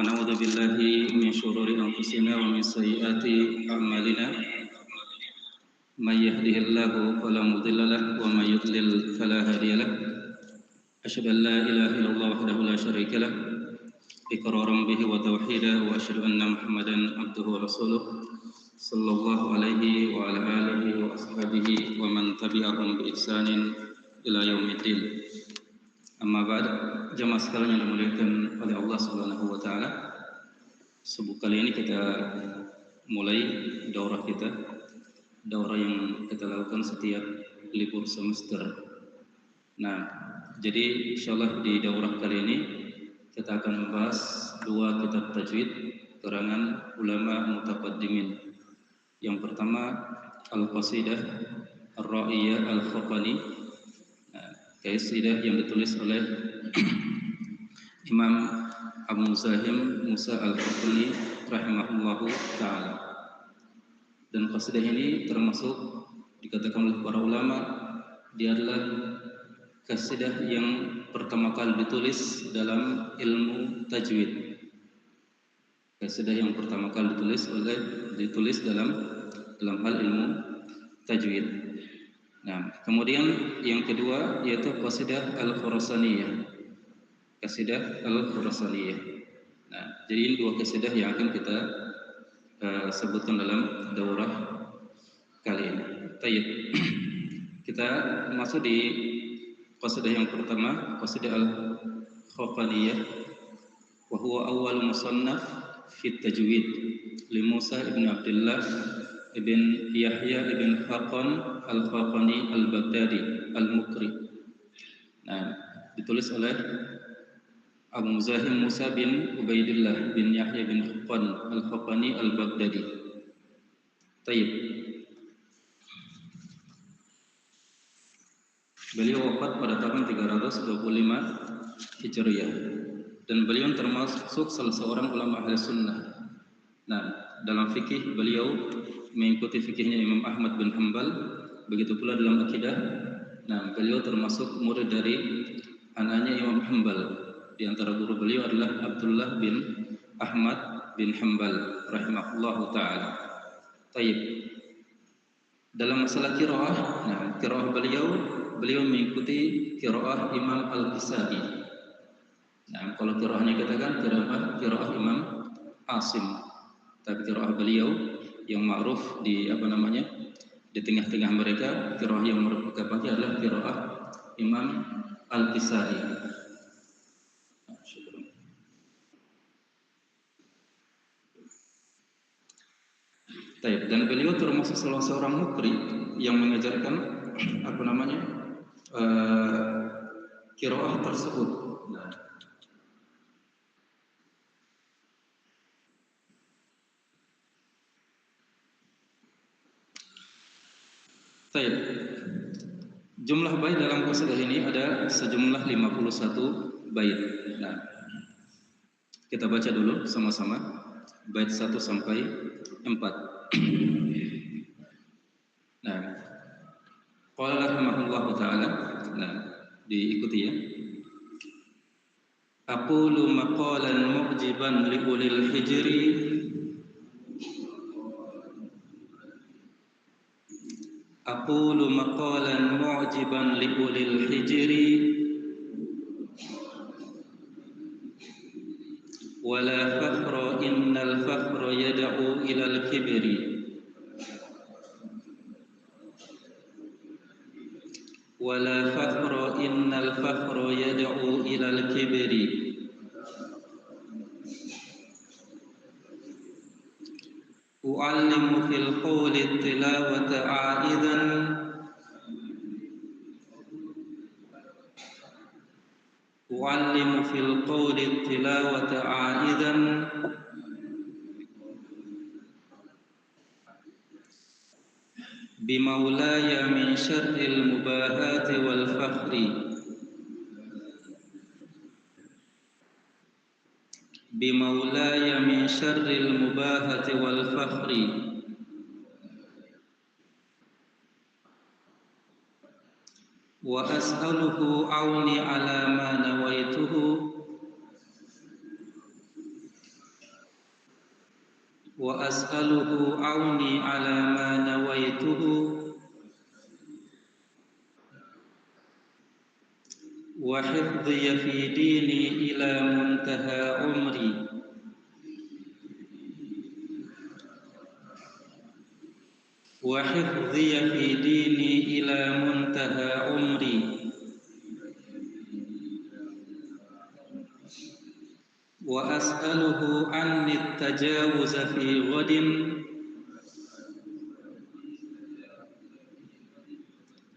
ونعوذ بالله من شرور أنفسنا ومن سيئات أعمالنا من يهده الله فلا مضل له ومن يضلل فلا هادي له أشهد أن لا إله إلا الله وحده لا شريك له إقرارا به وتوحيدا وأشهد أن محمدا عبده ورسوله صلى الله عليه وعلى آله وأصحابه ومن تبعهم بإحسان إلى يوم الدين. Amma ba'd, jamaah sekalian yang dimuliakan oleh Allah Subhanahu wa taala. Subuh kali ini kita mulai daurah kita. Daurah yang kita lakukan setiap libur semester. Nah, jadi insyaallah di daurah kali ini kita akan membahas dua kitab tajwid karangan ulama mutaqaddimin. Yang pertama Al-Qasidah Ar-Ra'iyah Al-Khaqani, kaidah yang ditulis oleh Imam Abu Zahim Musa Al-Khaqani rahimahullahu ta'ala. Dan qasidah ini termasuk dikatakan oleh para ulama, dia adalah qasidah yang pertama kali ditulis dalam ilmu tajwid. Qasidah yang pertama kali ditulis dalam hal ilmu tajwid. Nah, kemudian yang kedua yaitu qasidah Al-Khurasaniyah. Qasidah Al-Khurasaniyah. Nah, jadi ini dua qasidah yang akan kita sebutkan dalam daurah kali ini. Tayyib. Kita masuk di qasidah yang pertama, qasidah Al-Khaqaniyah, wa huwa awwal musannaf fi tajwid li Musa ibn Abdullah ibn Yahya ibn Khaqan Al-Khaqani Al-Baghdadi Al-Mukri. Nah, ditulis oleh Abu Zahim Musa bin Ubaidillah bin Yahya bin Khaqan Al-Khaqani Al-Baghdadi. Tayyib. Beliau wafat pada tahun 325 Hijriah dan beliau termasuk salah seorang ulama ahli sunnah. Nah, dalam fikih beliau mengikuti fikihnya Imam Ahmad bin Hanbal, begitu pula dalam akidah. Nah, beliau termasuk murid dari anaknya Imam Hanbal. Di antara guru beliau adalah Abdullah bin Ahmad bin Hanbal rahimahullahu taala. Taib. Dalam masalah qiraah, nah, qiraah beliau mengikuti qiraah Imam Al-Kisai. Nah, kalau qiraahnya katakan qiraah Imam Asim. Tapi qiraah beliau yang ma'ruf di di tengah-tengah mereka, qiraah yang mereka pakai adalah qiraah Imam Al-Kisai. Baik, dan beliau termasuk salah seorang mukri yang mengajarkan qiraah tersebut. Nah, baik. Jumlah bait dalam qasidah ini ada sejumlah 51 bait. Nah, kita baca dulu sama-sama bait 1 sampai 4. Nah, qala rahimahullahu ta'ala. Nah, diikuti ya. Aqulu maqalan mu'jiban li ulil hijri Aqulu maqalan mu'jiban li ulil hijri wala fakhra innal fakhra yad'u ilal kibri wala fakhra innal fakhra yad'u ilal kibri u'allimu fil qawli tilawata 'aidan أعلم في القول التلاوة عائدا بمولاي من شر المباهات والفخر بمولاي من شر المباهة والفخر وأسأله عوني على ما نويته وأسأله عوني على ما نويته وحفظي في ديني إلى منتهى عمري وحفظي في ديني إلى منتهى عمري وأسأله عني التجاوز في غد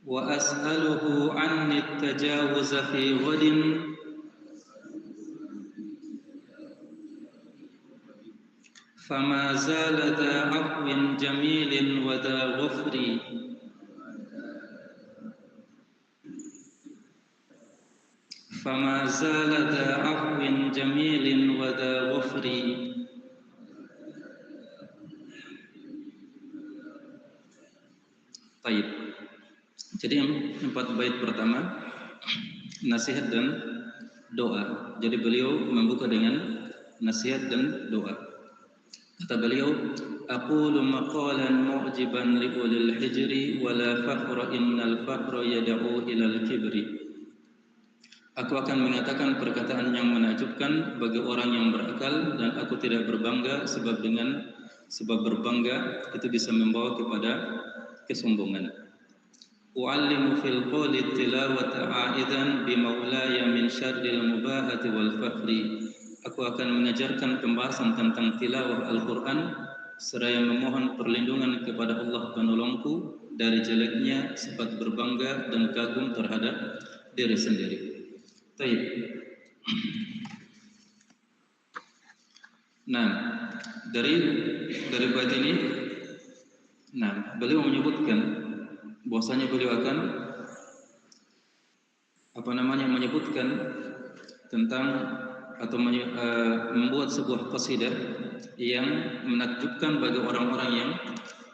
وأسأله عني التجاوز في غد فما زال ذا عفو جميل وذا غفر فما زال ذا عفو جميل وذا غفر. Baik. Jadi yang 4 bait pertama nasihat dan doa. Jadi beliau membuka dengan nasihat dan doa. Kata beliau, aqulu maqalan mu'jiban li ulil hijri wa la fakhra innal fakhra yad'u ilal kibri. Aku akan mengatakan perkataan yang menakjubkan bagi orang yang berakal dan aku tidak berbangga sebab berbangga itu bisa membawa kepada kesombongan. U'allimu fil qawli tilawata a'idan bi maulaya min syarril mubahati wal fakhri. Aku akan mengajarkan pembahasan tentang tilawah Al-Quran seraya memohon perlindungan kepada Allah penolongku dari jeleknya sifat berbangga dan kagum terhadap diri sendiri. Baik. Nah, dari bait ini, beliau menyebutkan bahwasanya beliau akan menyebutkan tentang atau membuat sebuah qasidah yang menakjubkan bagi orang-orang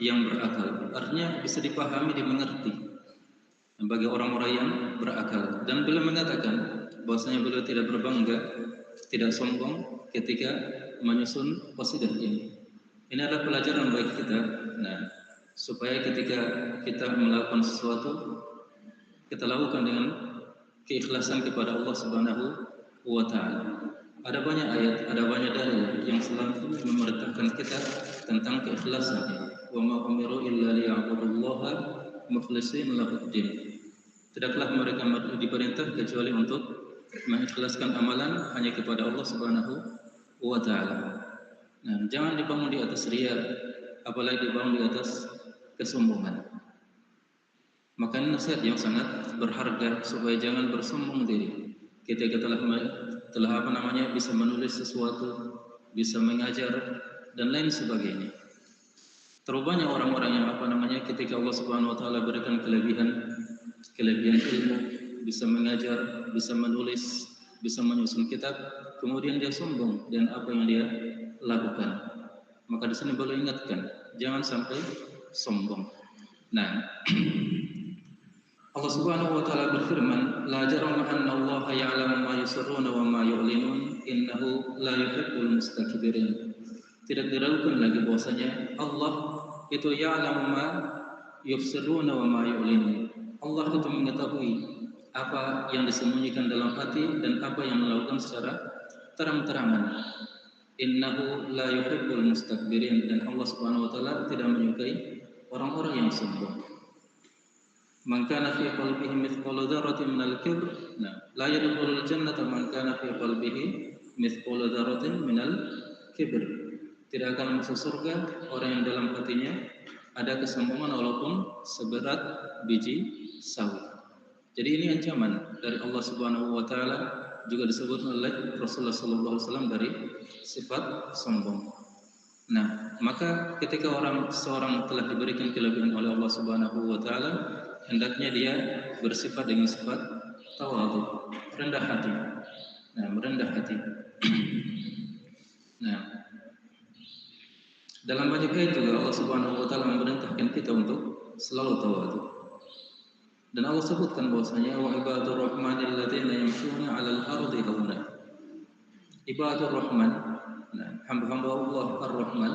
yang berakal. Artinya bisa dipahami, dimengerti bagi orang-orang yang berakal. Dan beliau mengatakan bahwasanya beliau tidak berbangga, tidak sombong ketika menyusun qasidah ini. Ini adalah pelajaran bagi kita. Supaya ketika kita melakukan sesuatu, kita lakukan dengan keikhlasan kepada Allah Subhanahu wa Ta'ala. Ada banyak ayat, ada banyak dalil yang selalu memerintahkan kita tentang keikhlasan. Wa ma umiru illa liya'budullaha mukhlishina lahuddin. Tidaklah mereka diperintah kecuali untuk mengikhlaskan amalan hanya kepada Allah Subhanahu wa Ta'ala. Jangan dibangun di atas riya, apalagi dibangun di atas kesombongan. Maka ini nasihat yang sangat berharga supaya jangan bersombong diri. Ketika telah bisa menulis sesuatu, bisa mengajar dan lain sebagainya. Terlalu banyak orang-orang yang ketika Allah Subhanahu wa Ta'ala berikan kelebihan ilmu, bisa mengajar, bisa menulis, bisa menyusun kitab, kemudian dia sombong dan apa yang dia lakukan. Maka di sini beliau ingatkan, jangan sampai sombong. Allah Subhanahu wa Ta'ala berfirman, la jarama anna Allah ya'lamu ma yusirruna wa ma yu'linun innahu la yuhibbul mustakbirin. Tidak diragukan lagi bahwasanya Allah itu ya'lamu ma yusirruna wa ma yu'linun. Allah itu mengetahui apa yang disembunyikan dalam hati dan apa yang melakukan secara terang-terangan. Innahu la yuhibbul mustakbirin, dan Allah Subhanahu wa Ta'ala tidak menyukai orang-orang yang sombong. Man kana fi qalbihi mithqalu dzarratin minal kibr, la yadkhulul jannata man kana fi qalbihi mithqalu dzarratin minal kibr. Tidak akan masuk surga orang yang dalam hatinya ada kesombongan walaupun seberat biji sawi. Jadi ini ancaman dari Allah Subhanahu wa Ta'ala, juga disebut oleh Rasulullah sallallahu alaihi wasallam dari sifat sombong. Maka ketika seorang telah diberikan kelebihan oleh Allah Subhanahu wa Ta'ala, hendaknya dia bersifat dengan sifat tawadhu, rendah hati. Merendah hati. Dalam banyak ayat juga Allah Subhanahu wa Ta'ala memerintahkan kita untuk selalu tawadhu. Dan Allah sebutkan bahwasanya wa ibadur rahmanil ladzina yamshuna 'alal ardi hauna. Ibadur rahman, hamba-hamba Allah Ar-Rahman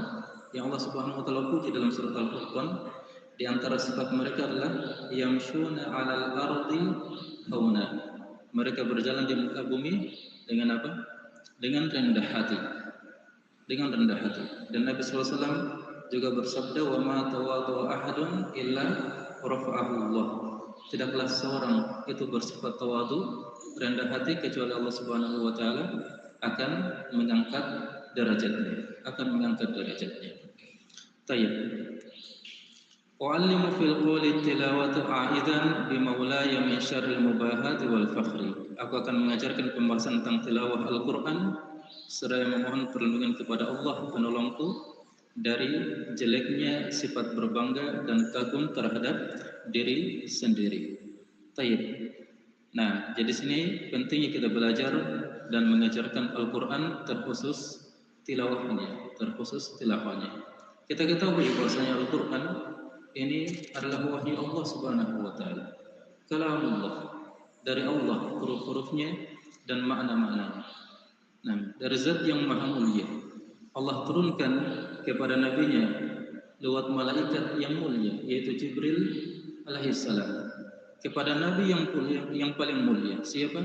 yang Allah Subhanahu wa taala puji dalam surat Al-Furqan. Di antara sifat mereka adalah yamshuna 'alal ardi hauna. Mereka berjalan di muka bumi dengan apa? Dengan rendah hati. Dengan rendah hati. Dan Nabi sallallahu alaihi wasallam juga bersabda, "Wa ma tawadhu ahadun illa rafa'ahu Allah." Tidaklah seorang itu bersifat tawadu, rendah hati, kecuali Allah Subhanahu wa taala akan mengangkat derajatnya, Tayyib. U'allimu fil qawli tilawati a'idan bimaulaya min syarril mubahati wal fakhri. Aku akan mengajarkan pembahasan tentang tilawah Al-Quran seraya memohon perlindungan kepada Allah penolongku dari jeleknya sifat berbangga dan kagum terhadap diri sendiri. Tayyib. Nah, jadi sini pentingnya kita belajar dan mengajarkan Al-Quran terkhusus tilawahnya. Kita ketahui bahwasanya Al-Quran ini adalah wahyu Allah Subhanahu wa taala. Kalamullah, dari Allah, huruf-hurufnya dan makna-maknanya. Nah, dari zat yang maha mulia. Allah turunkan kepada nabinya lewat malaikat yang mulia, yaitu Jibril alaihissalam. Kepada nabi yang paling mulia, siapa?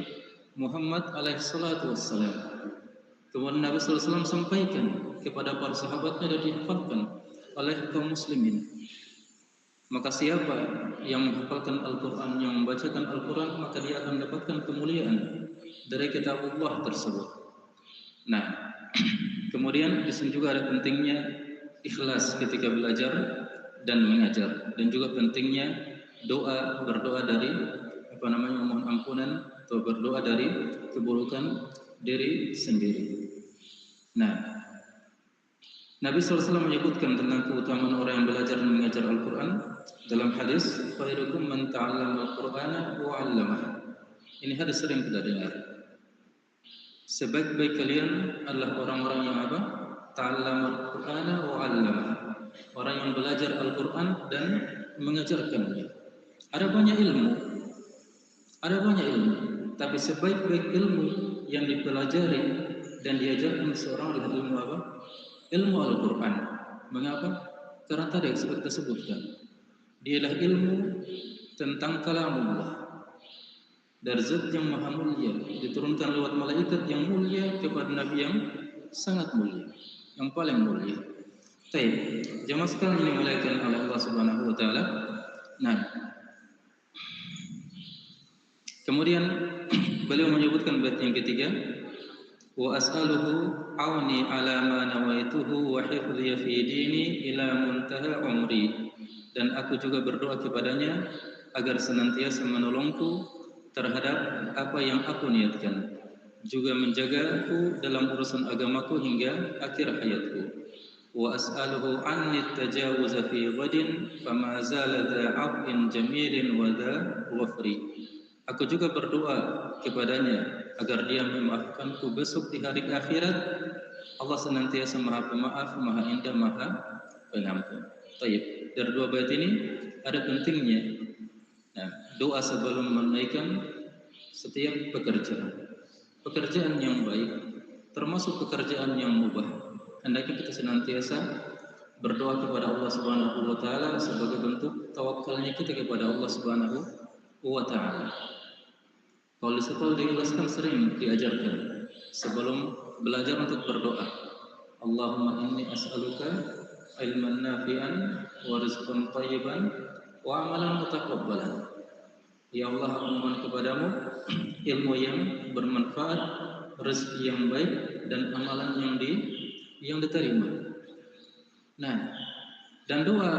Muhammad alaihissalatu wassalam. Kemudian Nabi sallallahu alaihi wasallam sampaikan kepada para sahabatnya dan dihafalkan oleh kaum muslimin. Maka siapa yang menghafalkan Al-Quran, yang membacakan Al-Quran, maka dia akan mendapatkan kemuliaan dari kitab Allah tersebut. Nah, kemudian di sini juga ada pentingnya ikhlas ketika belajar dan mengajar, dan juga pentingnya berdoa dari mohon ampunan atau berdoa dari keburukan diri sendiri. Nah, Nabi SAW menyebutkan tentang keutamaan orang yang belajar dan mengajar Al-Quran dalam hadis, "Khairukum man ta'allama al-Qur'ana wa 'allamahu." Ini hadis sering kita dengar. Sebaik-baik kalian adalah orang-orang yang apa? Ta'allama al-Qur'ana wa 'allamahu. Orang yang belajar Al-Quran dan mengajarkannya. Ada banyak ilmu, tapi sebaik-baik ilmu yang dipelajari dan diajarkan seorang adalah ilmu apa? Ilmu Al-Quran. Mengapa? Karena tadi seperti kita sebutkan, dialah ilmu tentang kalamullah dari zat yang maha mulia, diturunkan lewat malaikat yang mulia kepada nabi yang sangat mulia, yang paling mulia. Baik, jemaah sekalian ini dimuliakan oleh Allah Subhanahu wa taala. Nah, kemudian beliau menyebutkan bait yang ketiga, wa as'aluhu auni ala ma nawaituhu wa hifdhi fi dini ila muntaha umri. Dan aku juga berdoa kepadanya agar senantiasa menolongku terhadap apa yang aku niatkan, juga menjagaku dalam urusan agamaku hingga akhir hayatku. Wa as'aluhu anni tajawuz fi ghadin fama zala dha 'afwin jamilin wa dha ghafri. Aku juga berdoa kepadanya agar dia memaafkanku besok di hari akhirat. Allah senantiasa maha pemaaf, maha indah, maha pengampun. Baik, dari dua bait ini ada pentingnya doa sebelum menaikkan setiap pekerjaan yang baik, termasuk pekerjaan yang mubah. Hendaknya kita senantiasa berdoa kepada Allah Subhanahu wa taala sebagai bentuk tawakalnya kita kepada Allah Subhanahu wa taala. Kalau di sekolah dijelaskan sering diajarkan sebelum belajar untuk berdoa, Allahumma inni as'aluka ilman nafi'an wa rizqan thayyiban wa amalan mutaqabbalan. Ya Allah, aku mohon kepadamu ilmu yang bermanfaat, rezeki yang baik, dan amalan yang diterima. Nah, dan doa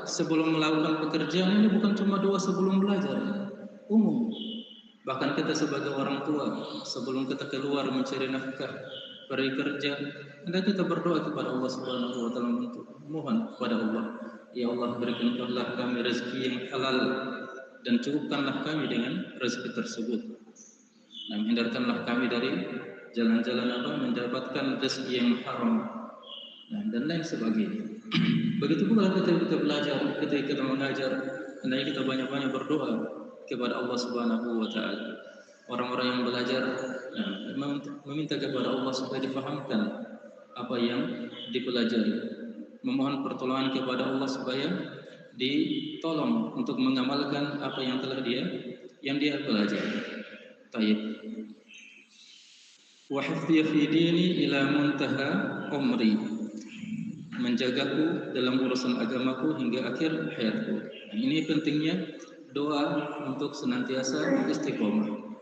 sebelum melakukan pekerjaan ini bukan cuma doa sebelum belajar, umum. Bahkan kita sebagai orang tua, sebelum kita keluar mencari nafkah, pergi kerja, hendaknya kita berdoa kepada Allah Subhanahu wa taala, untuk mohon kepada Allah, ya Allah, berikanlah kami rezeki yang halal dan cukupkanlah kami dengan rezeki tersebut. Nah, hindarkanlah kami dari jalan-jalan mendapatkan rezeki yang haram, dan lain sebagainya. Begitu pula ketika kita belajar, ketika kita mengajar, hendaknya kita banyak-banyak berdoa kepada Allah Subhanahu wa taala. Orang-orang yang belajar meminta kepada Allah supaya difahamkan apa yang dipelajari. memohon pertolongan kepada Allah supaya ditolong untuk mengamalkan apa yang telah dia pelajari. Taib. Wa hifdhi fi dini ila muntaha umri. Menjagaku dalam urusan agamaku hingga akhir hayatku. Ini pentingnya doa untuk senantiasa istiqomah.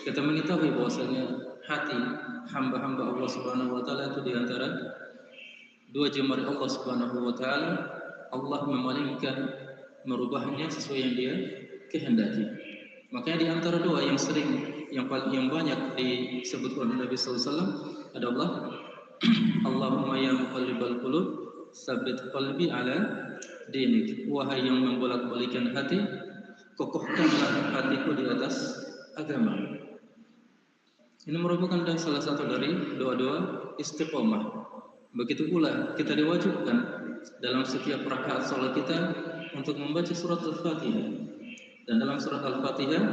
Kita mengetahui bahwasanya hati hamba-hamba Allah Subhanahu wa taala itu di antara dua jemari Allah Subhanahu wa taala. Allah memalingkan merubahnya sesuai yang dia kehendaki. Makanya di antara doa yang sering yang banyak disebut oleh Nabi sallallahu alaihi wasallam adalah Allahumma ya muqallibal qulub tsabbit qalbi ala dinik. Wahai yang membolak-balikan hati, kokohkanlah hatiku di atas agama. Ini merupakan salah satu dari doa-doa istiqomah. Begitu pula kita diwajibkan dalam setiap rakaat salat kita untuk membaca surat Al-Fatihah. Dan dalam surat Al-Fatihah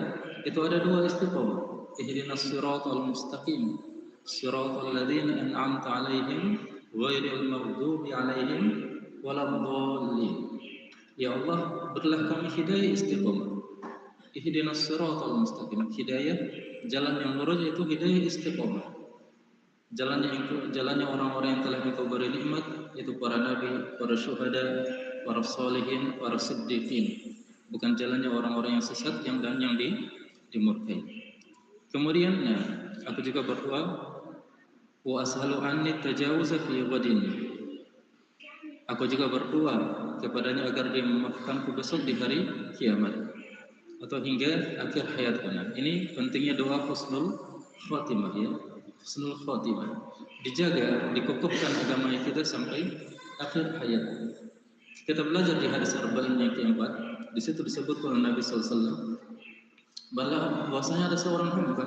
itu ada dua istiqomah. Ihdinas siratal mustaqim, siratal ladzina an'amta 'alaihim ghairil maghdubi 'alaihim waladdallin. Ya Allah, berilah kami hidayah istiqomah. Ihdinas siratal mustaqim. Hidayah jalan yang lurus itu hidayah istiqomah. Jalannya orang-orang yang telah Engkau beri nikmat, yaitu para nabi, para syuhada, para sholihin, para siddiqin. Bukan jalannya orang-orang yang sesat yang dimurkai. Kemudian aku juga berdoa wa ashalu anni tajawuza fi ghadin. Aku juga berdoa kepadanya agar dia memaafkanku besok di hari kiamat atau hingga akhir hayatku. Ini pentingnya doa husnul khatimah ya. Husnul khatimah. Dijaga, dikokohkan agama kita sampai akhir hayat. Kita belajar di hadis arba'in yang keempat. Di situ disebut oleh Nabi sallallahu alaihi wasallam bahwasanya ada seorang hamba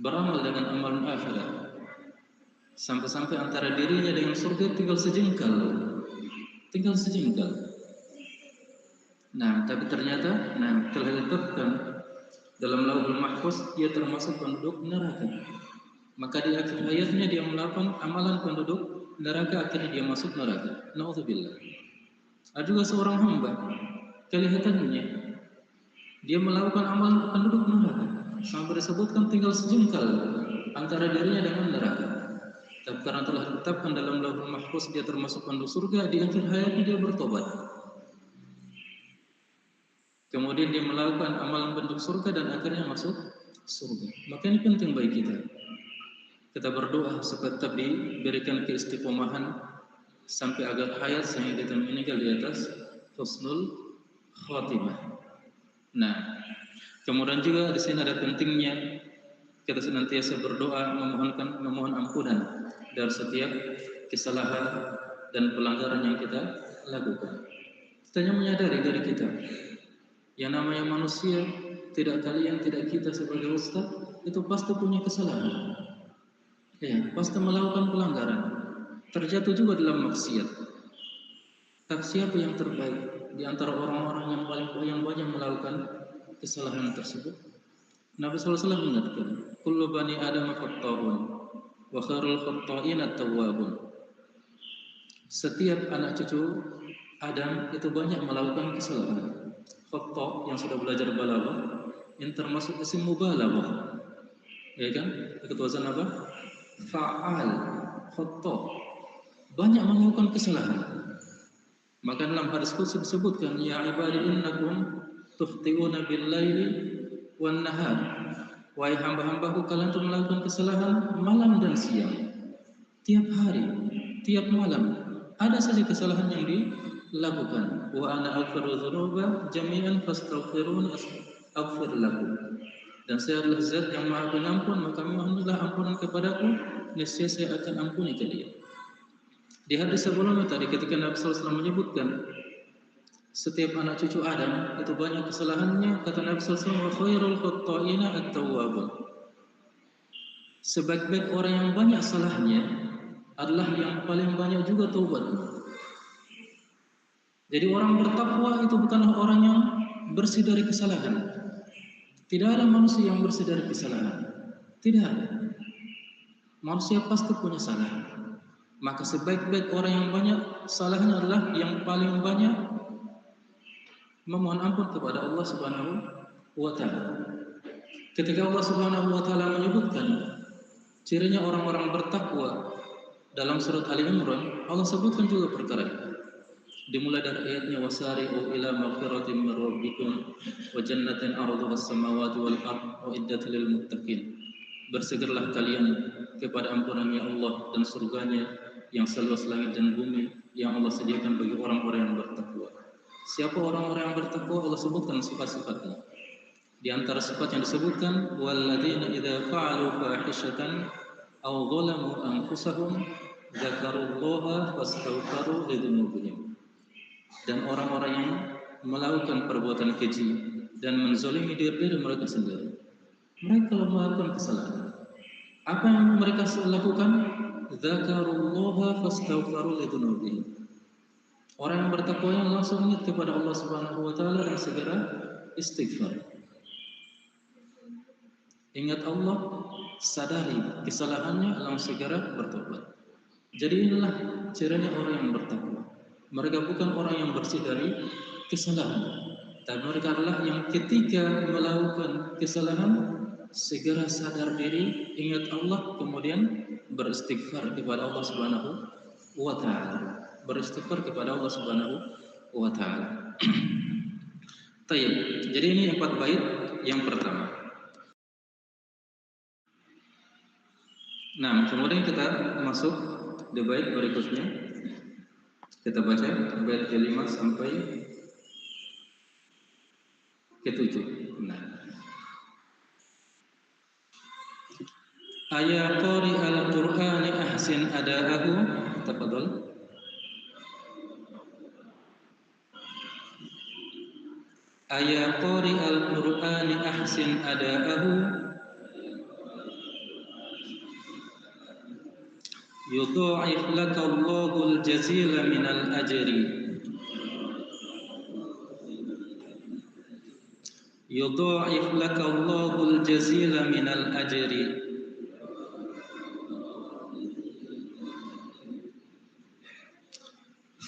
beramal dengan amalan akhirat sampai-sampai antara dirinya dengan surga tinggal sejengkal. Tapi ternyata telah ditetapkan dalam Lauhul Mahfuz dia termasuk penduduk neraka. Maka di akhir hayatnya dia melakukan amalan penduduk neraka, akhirnya dia masuk neraka. Nauzubillah. Ada juga seorang hamba kelihatannya dia melakukan amalan penduduk neraka sampai disebutkan tinggal sejengkal antara dirinya dengan neraka. Tapi karena telah ditetapkan dalam Lauhul Mahfuz dia termasuk penduduk surga, di akhir hayatnya dia bertobat. Kemudian dia melakukan amalan penduduk surga dan akhirnya masuk surga. Maka ini penting bagi kita. Kita berdoa supaya tetap diberikan keistiqomahan sampai agar hayat sehingga kita meninggal di atas husnul khatimah. Kemudian juga di sini ada pentingnya kita senantiasa berdoa memohon ampunan dari setiap kesalahan dan pelanggaran yang kita lakukan. Kita menyadari dari kita yang namanya manusia, tidak kalian, tidak kita sebagai ustaz, itu pasti punya kesalahan. Ya, pasti melakukan pelanggaran. Terjatuh juga dalam maksiat. Tapi siapa yang terbaik di antara orang-orang yang banyak melakukan kesalahan tersebut? Nabi sallallahu alaihi wasallam mengatakan, "Kullu bani Adam khata'un, wa khairul khata'in at-tawwabun." Setiap anak cucu Adam itu banyak melakukan kesalahan. Khata' yang sudah belajar balaghah, yang termasuk isim mubalaghah. Ya kan? Ikut wazan apa? Fa'al, khata'. Banyak melakukan kesalahan. Maka dalam hadis qudsi disebutkan, ya ibadi innakum tukhti'una bil-laili wan nahar. Wahai hamba-hambaku, kalian itu melakukan kesalahan malam dan siang. Tiap hari, tiap malam ada saja kesalahan yang dilakukan. Wa ana aghfiru dzunuba jami'an fastaghfiruni aghfir lakum. Dan saya adalah zat yang maha pengampun, maka mohonlah ampunan kepadaku, niscaya saya akan ampuni kalian. Di hadis sebelumnya tadi ketika Nabi sallallahu alaihi wasallam menyebutkan setiap anak cucu Adam itu banyak kesalahannya, kata Nabi sallallahu alaihi wasallam, wa khairul khata'ina at-tawwabun. Sebaik-baik orang yang banyak salahnya adalah yang paling banyak juga taubatnya. Jadi orang bertakwa itu bukanlah orang yang bersih dari kesalahan. Tidak ada manusia yang bersih dari kesalahan. Tidak ada. Manusia pasti punya salah. Maka sebaik-baik orang yang banyak salahnya adalah yang paling banyak memohon ampun kepada Allah Subhanahu wa taala. Ketika Allah Subhanahu wa taala menyebutkan cirinya orang-orang bertakwa dalam surat Ali Imran, Allah sebutkan juga perkara itu. Dimulai dari ayatnya wasari'u ila maghfiratin min rabbikum wa jannatin 'arduha as-samawati wal ardh uiddat lil muttaqin. Bersegeralah kalian kepada ampunannya Allah dan surganya yang seluas langit dan bumi yang Allah sediakan bagi orang-orang yang bertakwa. Siapa orang-orang yang bertakwa? Allah sebutkan sifat-sifatnya. Di antara sifat yang disebutkan walladzina idza fa'alu fahishatan aw zalamu anfusahum dzakarullaha fastaghfaru lidzunubihim. Dan orang-orang yang melakukan perbuatan keji dan menzalimi diri mereka sendiri. Mereka melakukan kesalahan. Apa yang mereka lakukan? Dzakarullaha fastaghfaru lidzunubihim. Orang yang bertakwa yang langsung ingat kepada Allah Subhanahu wa taala dan segera istighfar. Ingat Allah, sadari kesalahannya, langsung segera bertobat. Jadi inilah cirinya orang yang bertakwa. Mereka bukan orang yang bersih dari kesalahan, tapi mereka adalah yang ketika melakukan kesalahan segera sadar diri, ingat Allah, kemudian beristighfar kepada Allah Subhanahu wa taala. Beristighfar kepada Allah Subhanahu wa taala. Baik. Jadi ini 4 bait yang pertama. Nah, kemudian kita masuk di bait berikutnya. Kita baca bait ke-5 sampai ke-7. Nah. Aya qari al-Qur'ani ahsin ada'ahu. Tafadhal. Aya qari al-Qur'ani ahsin ada'ahu yudha'if laka Allahul jazila minal ajri yudha'if laka Allahul jazila minal ajri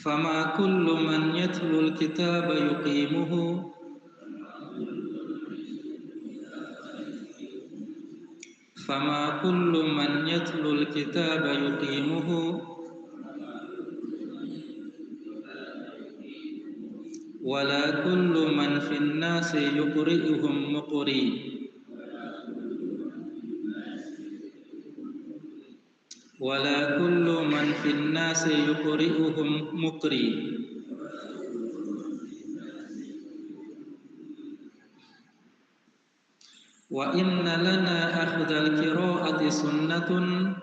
fama kullu man yatlul kitaba yuqimuhu fama kullu man yatlul kitaba yuqimuhu wala kullu man fin nasi yuqri'uhum muqri wala kullu man fin nasi yuqri'uhum muqri wa inna lana akhdhal qira'ati sunnatun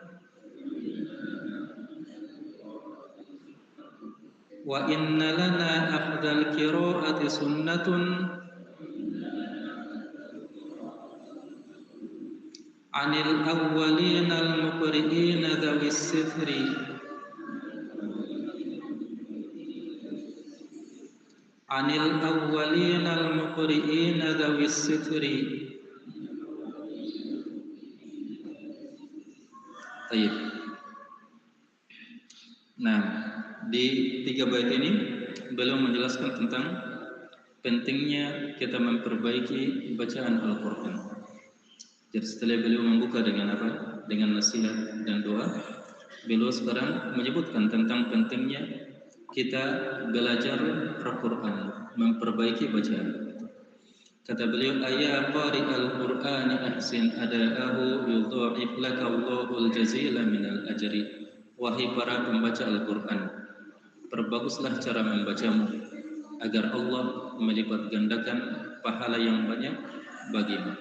wa inna lana akhdhal qira'ati sunnatun anil awwalina al-muqri'ina dhawis sithri anil awwalina al-muqri'ina dhawis sithri. Baik. Nah, di 3 bait ini beliau menjelaskan tentang pentingnya kita memperbaiki bacaan Al-Qur'an. Jadi setelah beliau membuka dengan apa? Dengan nasihat dan doa, beliau sekarang menyebutkan tentang pentingnya kita belajar Al-Qur'an, memperbaiki bacaan. Kata beliau, ayya qari al-Qur'ani ahsin ada'ahu yudha'if laka Allahul jazila minal ajri. Wahai para pembaca Al-Qur'an, perbaguslah cara membacamu agar Allah melipat gandakan pahala yang banyak bagimu.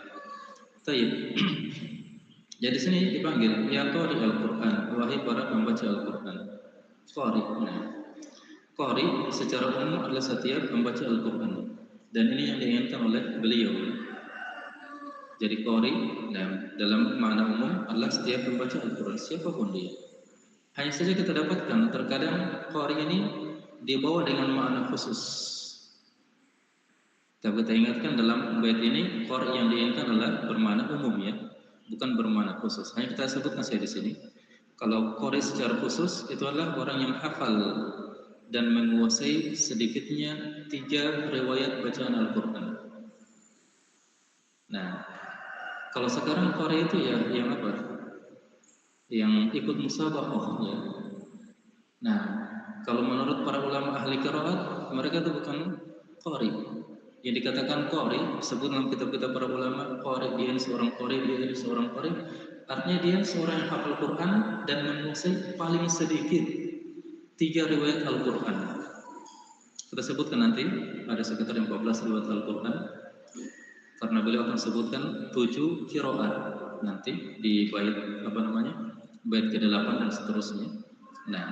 Baik. Jadi sini dipanggil ya qari al-Qur'an, wahai para pembaca Al-Qur'an. Qari. Nah, qari secara umum adalah setiap pembaca Al-Qur'an. Dan ini yang diinginkan oleh beliau. Jadi qari dalam makna umum adalah setiap pembaca Al-Quran, siapapun dia. Hanya saja kita dapatkan terkadang qari ini dibawa dengan makna khusus. Tapi kita ingatkan dalam bait ini qari yang diinginkan adalah bermakna umum ya, bukan bermakna khusus. Hanya kita sebutkan saja di sini. Kalau qari secara khusus itu adalah orang yang hafal dan menguasai sedikitnya 3 riwayat bacaan Al-Quran. Nah, kalau sekarang qari itu ya yang apa? Yang ikut musabaqah ya. Nah, kalau menurut para ulama ahli qiraat, mereka itu bukan qari. Yang dikatakan qari, disebut dalam kitab-kitab para ulama, qari dia seorang qari, dia seorang qari, artinya dia seorang yang hafal Quran dan menguasai paling sedikit 3 riwayat Al-Quran. Kita sebutkan nanti ada sekitar 14 riwayat Al-Quran, karena beliau akan sebutkan 7 qiraat nanti di bait bait ke-8 dan seterusnya. Nah,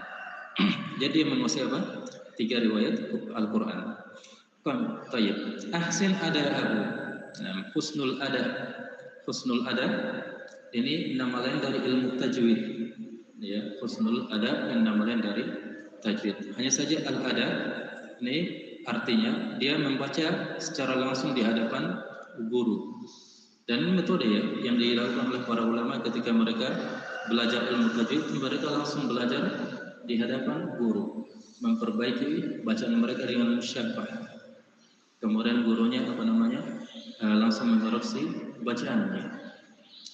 jadi yang menguasai apa? 3 riwayat Al-Quran. Baik. Ahsin ada'ahu. Nah, husnul ada ini nama lain dari ilmu tajwid. Ya, husnul ada ini nama lain dari tajwid. Hanya saja al-ada ini artinya dia membaca secara langsung di hadapan guru. Dan metode ya yang dilakukan oleh para ulama ketika mereka belajar ilmu tajwid, mereka langsung belajar di hadapan guru, memperbaiki bacaan mereka dengan musyabbah. Kemudian gurunya langsung mengoreksi bacaannya.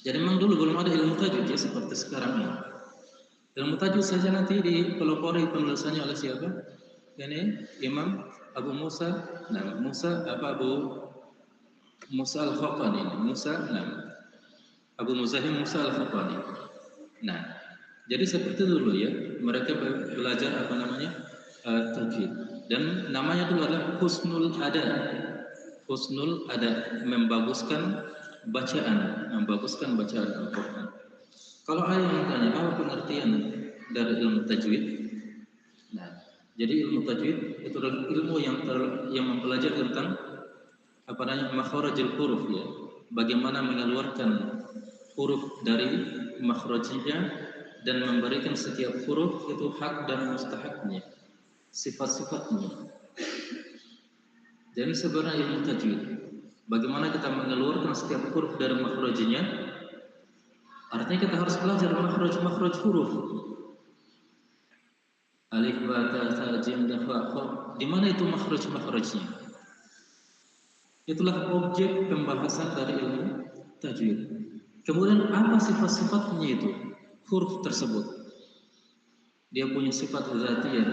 Jadi memang dulu belum ada ilmu tajwid ya seperti sekarang ini. Ilmu tajwid saja nanti dipelopori penulisannya oleh siapa? Ini Imam Abu Musa, Abu Musa Al-Khaqani, Abu Muzahim Musa Al-Khaqani. Nah, jadi seperti dulu ya, mereka belajar tajwid. Dan namanya dulu adalah husnul ada. Husnul ada, membaguskan bacaan Al-Quran. Kalau ada yang tanya apa pengertian dari ilmu tajwid? Nah, jadi ilmu tajwid itu adalah ilmu yang mempelajari tentang makhrajul huruf ya. Bagaimana mengeluarkan huruf dari makhrajnya dan memberikan setiap huruf itu hak dan mustahaknya, sifat-sifatnya. Jadi sebenarnya ilmu tajwid, bagaimana kita mengeluarkan setiap huruf dari makhrajnya. Artinya kita harus belajar makhraj huruf. Alif, ba, ta, sa, jim, dal, fa, kha. Di mana itu makhrajnya? Itulah objek pembahasan dari ilmu tajwid. Kemudian apa sifat-sifatnya itu huruf tersebut? Dia punya sifat dzatiyah,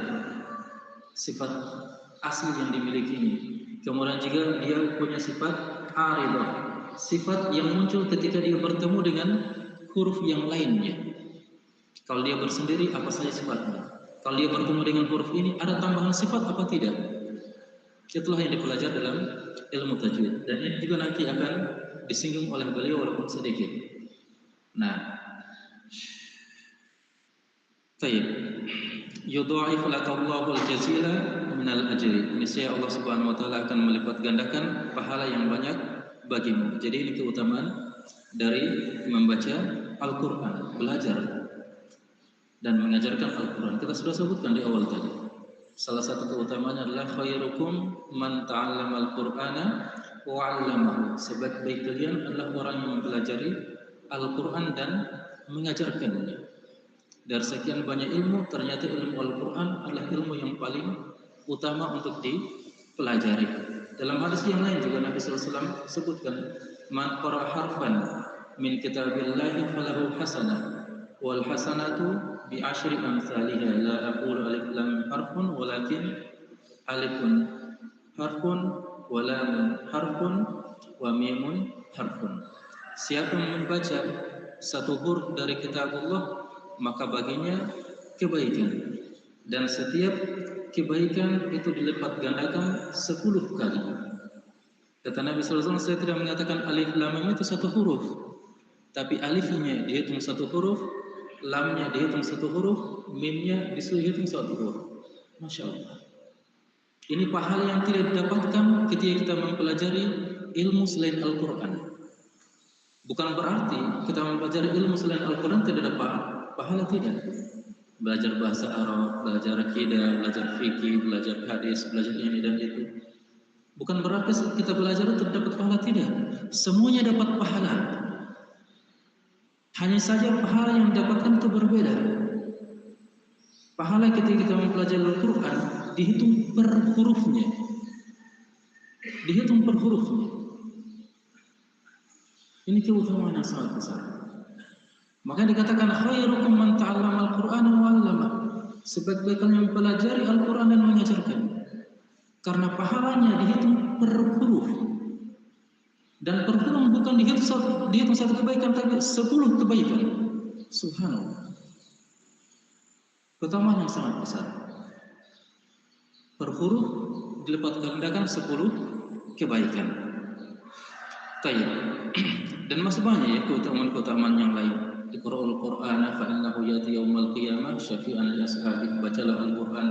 sifat asli yang dimilikinya. Kemudian juga dia punya sifat aridah, sifat yang muncul ketika dia bertemu dengan huruf yang lainnya. Kalau dia bersendiri apa saja sifatnya? Kalau dia bertemu dengan huruf ini ada tambahan sifat apa tidak? Itulah yang dipelajari dalam ilmu tajwid. Dan ini juga nanti akan disinggung oleh beliau walaupun sedikit. Nah, baik. Yudha'if lakallahu al-jazila minal ajri. Niscaya Allah Subhanahu wa taala akan melipat gandakan pahala yang banyak bagimu. Jadi ini keutamaan dari membaca Al-Qur'an, belajar dan mengajarkan Al-Qur'an. Kita sudah sebutkan di awal tadi. Salah satu keutamaannya adalah khairukum man ta'allama al-Qur'ana wa 'allamahu. Sebaik-baik kalian adalah orang yang mempelajari Al-Qur'an dan mengajarkannya. Dari sekian banyak ilmu, ternyata ilmu Al-Quran adalah ilmu yang paling utama untuk dipelajari. Dalam hadis yang lain juga Nabi SAW sebutkan, man qara harfan min kitabillahi falahu hasanah, wal hasanatu bi asyri amsalihha. La aqulu alif lam harfun, walakin alifun harfun, wa lamun harfun, wa mimun harfun. Siapa membaca satu huruf dari kitab Allah, maka baginya kebaikan, dan setiap kebaikan itu dilipat gandakan 10 kali. Kata Nabi SAW, saya tidak mengatakan alif lam mim itu satu huruf, tapi alifnya dihitung satu huruf, lamnya dihitung satu huruf, mimnya dihitung satu huruf. Masya Allah. Ini pahala yang tidak didapatkan ketika kita mempelajari ilmu selain Al-Quran. Bukan berarti kita mempelajari ilmu selain Al-Quran tidak dapat pahala, tidak. Belajar bahasa Arab, belajar akidah, belajar fikih, belajar hadis, belajar ini dan itu. Bukan berarti kita belajar itu dapat pahala, tidak. Semuanya dapat pahala. Hanya saja pahala yang didapatkan itu berbeda. Pahala ketika kita mempelajari Al-Quran dihitung per hurufnya. Dihitung per hurufnya. Ini keutamaan yang sangat besar. Maka dikatakan khairukum man ta'allama al-Qur'ana wa 'allama. Sebaik-baiknya yang mempelajari Al-Qur'an dan mengajarkan. Karena pahalanya dihitung per huruf. Dan per huruf bukan dihitung satu kebaikan, tapi 10 kebaikan. Subhanallah. Keutamaan yang sangat besar. Per huruf dilipat gandakan 10 kebaikan. Tayyib. Dan masih banyak ya keutamaan-keutamaan yang lain. Iqra'ul Qur'ana fa innahu yati yaumal qiyamah syafi'an li ashabihi. Bacalah Al-Qur'an,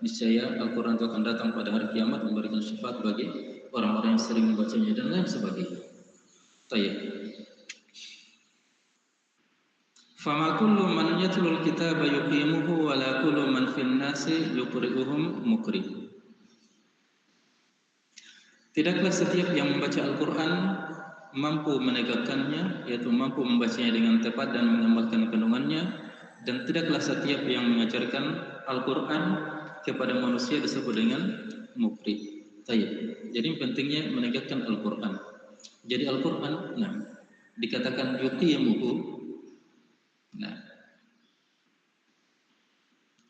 niscaya Al-Qur'an itu akan datang pada hari kiamat memberikan syafaat bagi orang-orang yang sering membacanya dan lain sebagainya. Tayyib. Fama kullu man yatlul kitaba yuqimuhu wa la kullu man fil nasi yuqri'uhum muqri. Tidaklah setiap yang membaca Al-Qur'an mampu menegakkannya, yaitu mampu membacanya dengan tepat dan mengamalkan kandungannya, dan tidaklah setiap yang mengajarkan Al-Quran kepada manusia disebut dengan muqri. Jadi pentingnya menegakkan Al-Quran. Jadi Al-Quran, dikatakan yuqimuhu.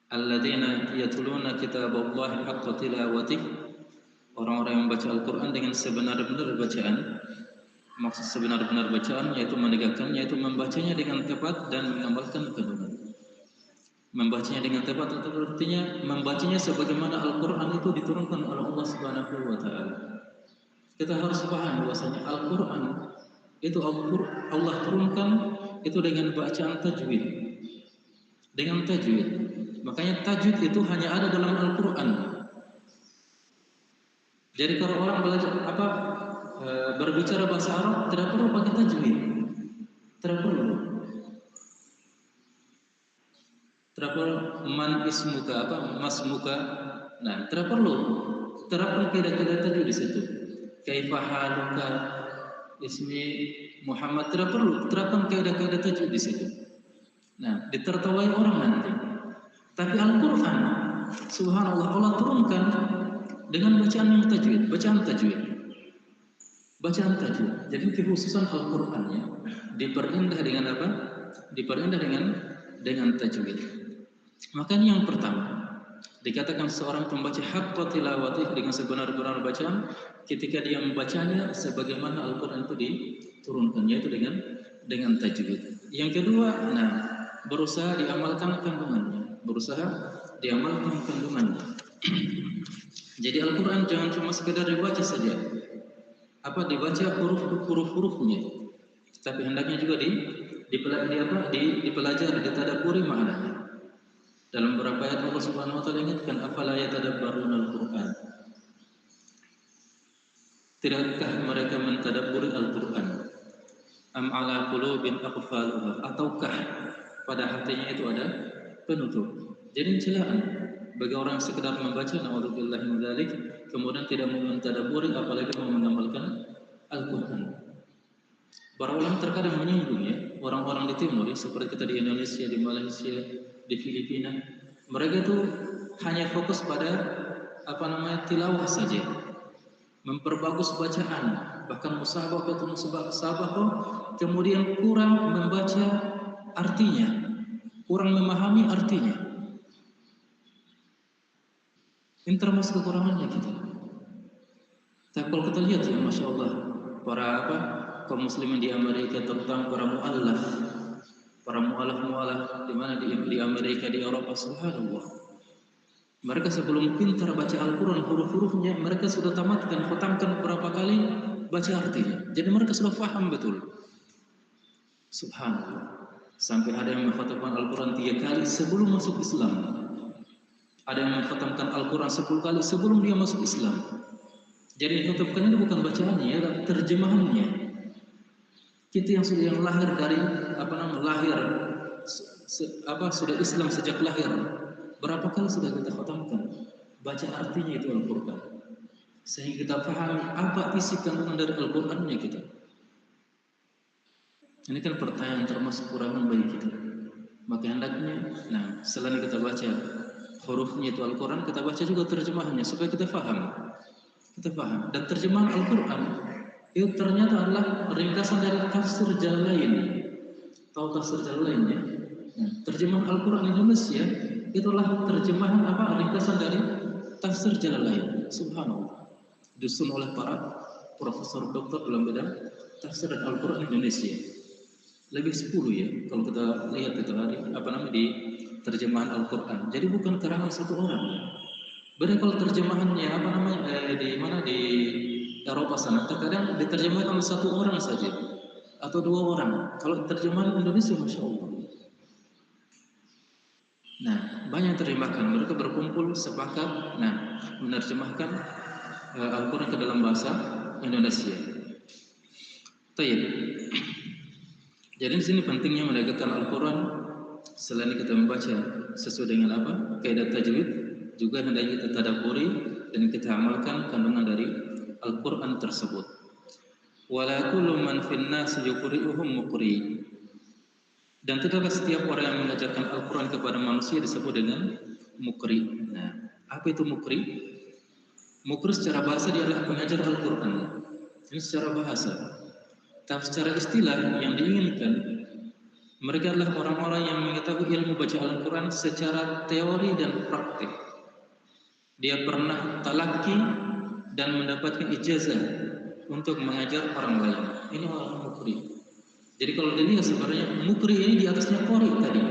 Alladzina yatluna kitaballahi haqqa tilawatih. Orang-orang yang membaca Al-Quran dengan sebenar-benar bacaan. Maksud sebenar-benar bacaan yaitu menegakkannya, yaitu membacanya dengan tepat dan mengamalkan kandungan. Membacanya dengan tepat itu artinya membacanya sebagaimana Al-Quran itu diturunkan oleh Allah Subhanahu wa Ta'ala. Kita harus paham bahwasanya Al-Quran itu Allah turunkan itu dengan bacaan tajwid. Dengan tajwid. Makanya tajwid itu hanya ada dalam Al-Quran. Jadi kalau orang belajar berbicara bahasa Arab tidak perlu pakai tajwid, tidak perlu man ismuka masmuka, tidak perlu terapkan kaidah-kaidah tajwid di situ. Kaifa haluka ismi Muhammad, tidak perlu terapkan kaidah-kaidah tajwid di situ. Ditertawai orang nanti. Tapi Al-Quran, subhanallah, Allah turunkan dengan bacaan yang tajwid, bacaan tajwid. Jadi kekhususan Al-Qur'annya diperindah dengan apa? Diperindah dengan tajwid. Makanya yang pertama, dikatakan seorang pembaca haqqa tilawatih dengan sebenar-benar bacaan ketika dia membacanya sebagaimana Al-Qur'an itu diturunkan, yaitu dengan tajwid. Yang kedua, berusaha diamalkan kandungannya. Jadi Al-Qur'an jangan cuma sekedar dibaca saja. Dibaca huruf-hurufnya, tapi hendaknya juga dipelajari, ditadaburi maknanya. Dalam beberapa ayat Allah Subhanahu wa Ta'ala ingatkan, afala yatadabbaruna al-Qur'an. Tidakkah mereka mentadabburi Al-Qur'an? Am ala qulubin aqfaluha, ataukah pada hatinya itu ada penutup? Jadi celaan bagi orang yang sekedar membaca, na'udzubillahi min dzalik, kemudian tidak mau mentadabburi apalagi mau mengamalkan Al-Quran. Para ulama terkadang menyinggung ya, orang-orang di timur ya, seperti kita di Indonesia, di Malaysia, di Filipina, mereka itu hanya fokus pada tilawah saja, memperbagus bacaan, bahkan musabaqah, kemudian kurang membaca artinya, kurang memahami artinya. Ini termasuk kekurangannya kita. Tapi kalau kita lihat ya, masya Allah, para kaum muslimin di Amerika, terutama para mu'allaf di mana di Amerika, di Eropa, subhanallah. Mereka sebelum pintar baca Al-Quran huruf-hurufnya, mereka sudah khatamkan berapa kali baca artinya. Jadi mereka sudah paham betul. Subhanallah. Sampai ada yang mengkhatamkan Al-Quran 3 kali sebelum masuk Islam. Ada yang mengkhatamkan Al-Quran 10 kali sebelum dia masuk Islam. Jadi yang khatamkan itu bukan bacaannya, ya, terjemahannya. Kita yang sudah lahir dari sudah Islam sejak lahir, berapa kali sudah kita khatamkan baca artinya itu Al-Quran, sehingga kita pahami apa isi kandungan dari Al-Qurannya kita. Ini kan pertanyaan termasuk kurangan bagi kita. Maka hendaknya, selain kita baca hurufnya itu Al-Quran, kita baca juga terjemahannya supaya kita faham. Kita paham. Dan terjemahan Al-Quran itu ternyata adalah ringkasan dari tafsir Jalalain. Tahu tafsir Jalalain ya? Terjemahan Al-Quran Indonesia itulah terjemahan ringkasan dari tafsir Jalalain. Subhanallah. Disusun oleh para profesor doktor dalam bidang tafsir dan Al-Quran Indonesia. Lebih 10 ya kalau kita lihat itu hari di terjemahan Al-Quran. Jadi bukan karangan satu orang. Beda kalau terjemahannya di Eropa sana terkadang diterjemahkan oleh satu orang saja atau dua orang. Kalau terjemahan Indonesia, masya Allah. Banyak yang terjemahkan. Mereka berkumpul sepakat, menerjemahkan Al-Quran ke dalam bahasa Indonesia. Tayyib. Jadi di sini pentingnya menegakkan Al-Quran. Selain kita membaca sesuai dengan kaidah tajwid, juga hendaknya kita tadabburi dan kita amalkan kandungan dari Al-Quran tersebut. Wala kullu man fin nas yuqri'uhum muqri. Dan tidaklah setiap orang yang mengajarkan Al-Quran kepada manusia disebut dengan muqri. Apa itu muqri? Muqri secara bahasa dia adalah pengajar Al-Quran. Ini secara bahasa. Tapi secara istilah yang diinginkan, mereka adalah orang-orang yang mengetahui ilmu baca Al-Quran secara teori dan praktik. Dia pernah talaki dan mendapatkan ijazah untuk mengajar orang lain. Ini orang mukri. Jadi kalau dilihat sebenarnya mukri ini di atasnya qori tadi.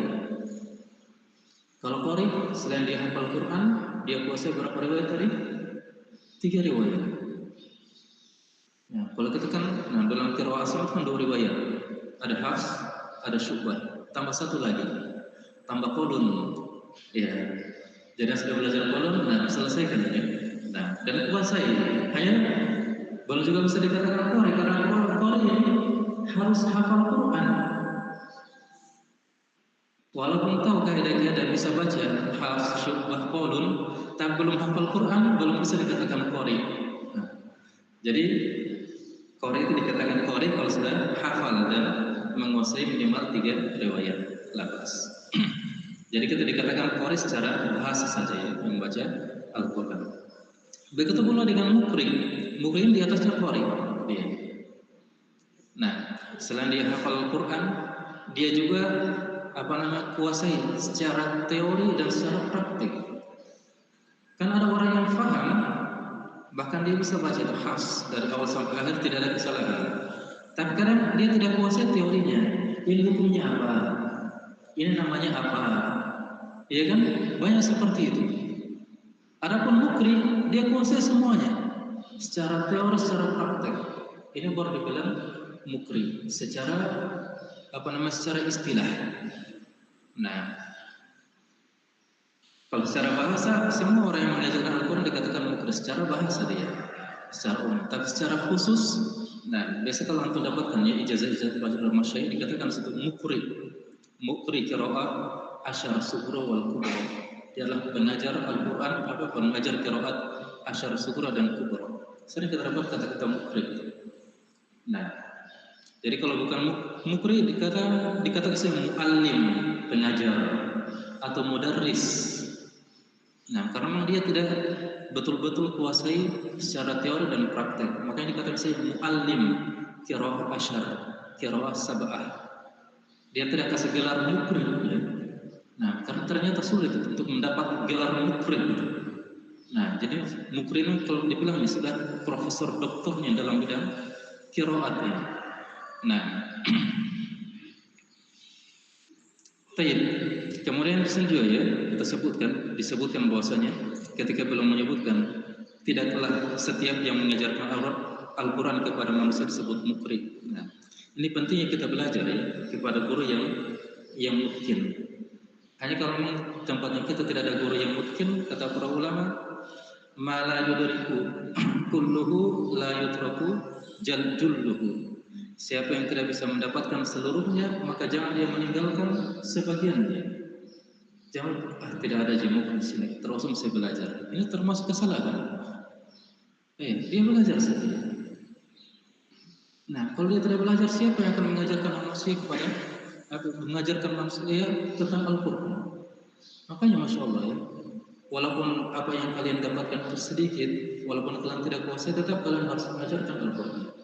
Kalau qori selain dia hafal Quran, dia kuasai berapa riwayat tadi? 3 riwayat. Kalau kita kan dalam qiraah asal kan 2 riwayat. Ada Hafs, ada Syu'bah, tambah satu lagi. Tambah qulun. Ya. Jadi sudah belajar qulun, selesaikan ya. Dan kuasai. Hanya belum juga bisa dikatakan qori karena qori ini harus hafal Quran. Walaupun tahu kaidah-kaidah bisa baca Hafs, Syu'bah, qulun, tapi belum hafal Quran, belum bisa dikatakan qori. Jadi qori itu dikatakan qori kalau sudah hafal dan menguasai minimal 3 riwayat lafaz. Jadi kita dikatakan qori secara bahasa saja ya, membaca Al-Quran. Begitu pula dengan mukri. Mukri di atasnya qori dia. Selain dia hafal Al-Quran, dia juga kuasai secara teori dan secara praktik. Kan ada orang yang faham, bahkan dia bisa baca itu Hafs dari awal sampai akhir tidak ada kesalahan. Tapi kadang dia tidak kuasai teorinya. Ini hukumnya apa? Ini namanya apa? Ya kan? Banyak seperti itu. Adapun mukri, dia kuasai semuanya. Secara teori, secara praktek. Ini baru dibilang mukri. Secara secara istilah. Kalau secara bahasa, semua orang yang mengajarkan Al-Quran dikatakan mukri secara bahasa dia. Secara umum. Tapi secara khusus, biasa kalau antum dapatkan ya ijazah-ijazah belajar masyayikh dikatakan satu mukri. Mukri qiraat asyar sughra wal kubra. Dia adalah pengajar Al-Quran pengajar qiraat asyar sughra dan kubra. Sering kita dapat kata-kata mukri. Jadi kalau bukan mukri dikatakan muallim, pengajar atau mudarris. Karena memang dia tidak betul-betul kuasai secara teori dan praktek, makanya dikatakan muallim qiraah asyar, qiraah sab'ah. Dia tidak kasih gelar mukri ya. Karena ternyata sulit untuk mendapat gelar mukri. Jadi mukri ini kalau dibilang ini sudah profesor doktornya dalam bidang qiraat ini. Kemudian di sini juga ya kita disebutkan bahwasanya ketika belum menyebutkan tidaklah setiap yang mengajarkan Al-Quran kepada manusia disebut mukri. Ini pentingnya kita belajar ya kepada guru yang mungkin. Hanya kalau memang tempatnya kita tidak ada guru yang mungkin, kata para ulama, ma la yudriku kulluhu la yutraku julluhu. Siapa yang tidak bisa mendapatkan seluruhnya, maka jangan dia meninggalkan sebagiannya. Jangan tidak ada jemuk di sini, terus saya belajar. Ini termasuk kesalahan. Dia belajar saja. Nah, kalau dia tidak belajar, siapa yang akan mengajarkan manusia mengajarkan manusia tentang Al-Quran? Makanya Masya Allah ya, walaupun apa yang kalian dapatkan itu sedikit, walaupun kalian tidak kuasai, tetap kalian harus mengajarkan Al-Quran.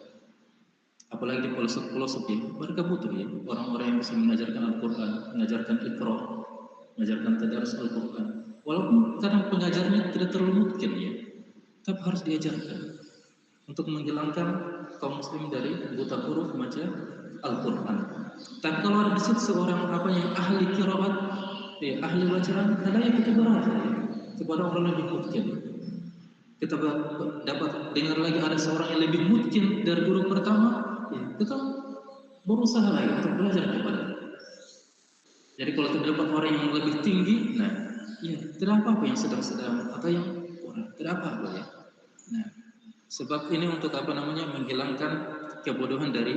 Apalagi di pelosok-pelosok ya, mereka butuh ya, orang-orang yang bisa mengajarkan Al-Quran, mengajarkan Iqra, mengajarkan tadarus Al-Quran. Walaupun kadang pengajarnya tidak terlalu mungkin ya, tetap harus diajarkan untuk menghilangkan kaum muslim dari buta huruf membaca Al-Quran. Tapi kalau ada di situ seorang apa yang ahli qiraat, ya, ahli bacaan, kadang kita berharap ya, kepada orang lebih mungkin. Kita dapat dengar lagi ada seorang yang lebih mungkin dari guru pertama, ya, kita berusaha lagi untuk belajar kepada. Jadi kalau terdapat orang yang lebih tinggi, nah, ya, tidak apa-apa yang sedang-sedang atau yang kurang, tidak apa-apa ya. Nah, sebab ini untuk apa namanya menghilangkan kebodohan dari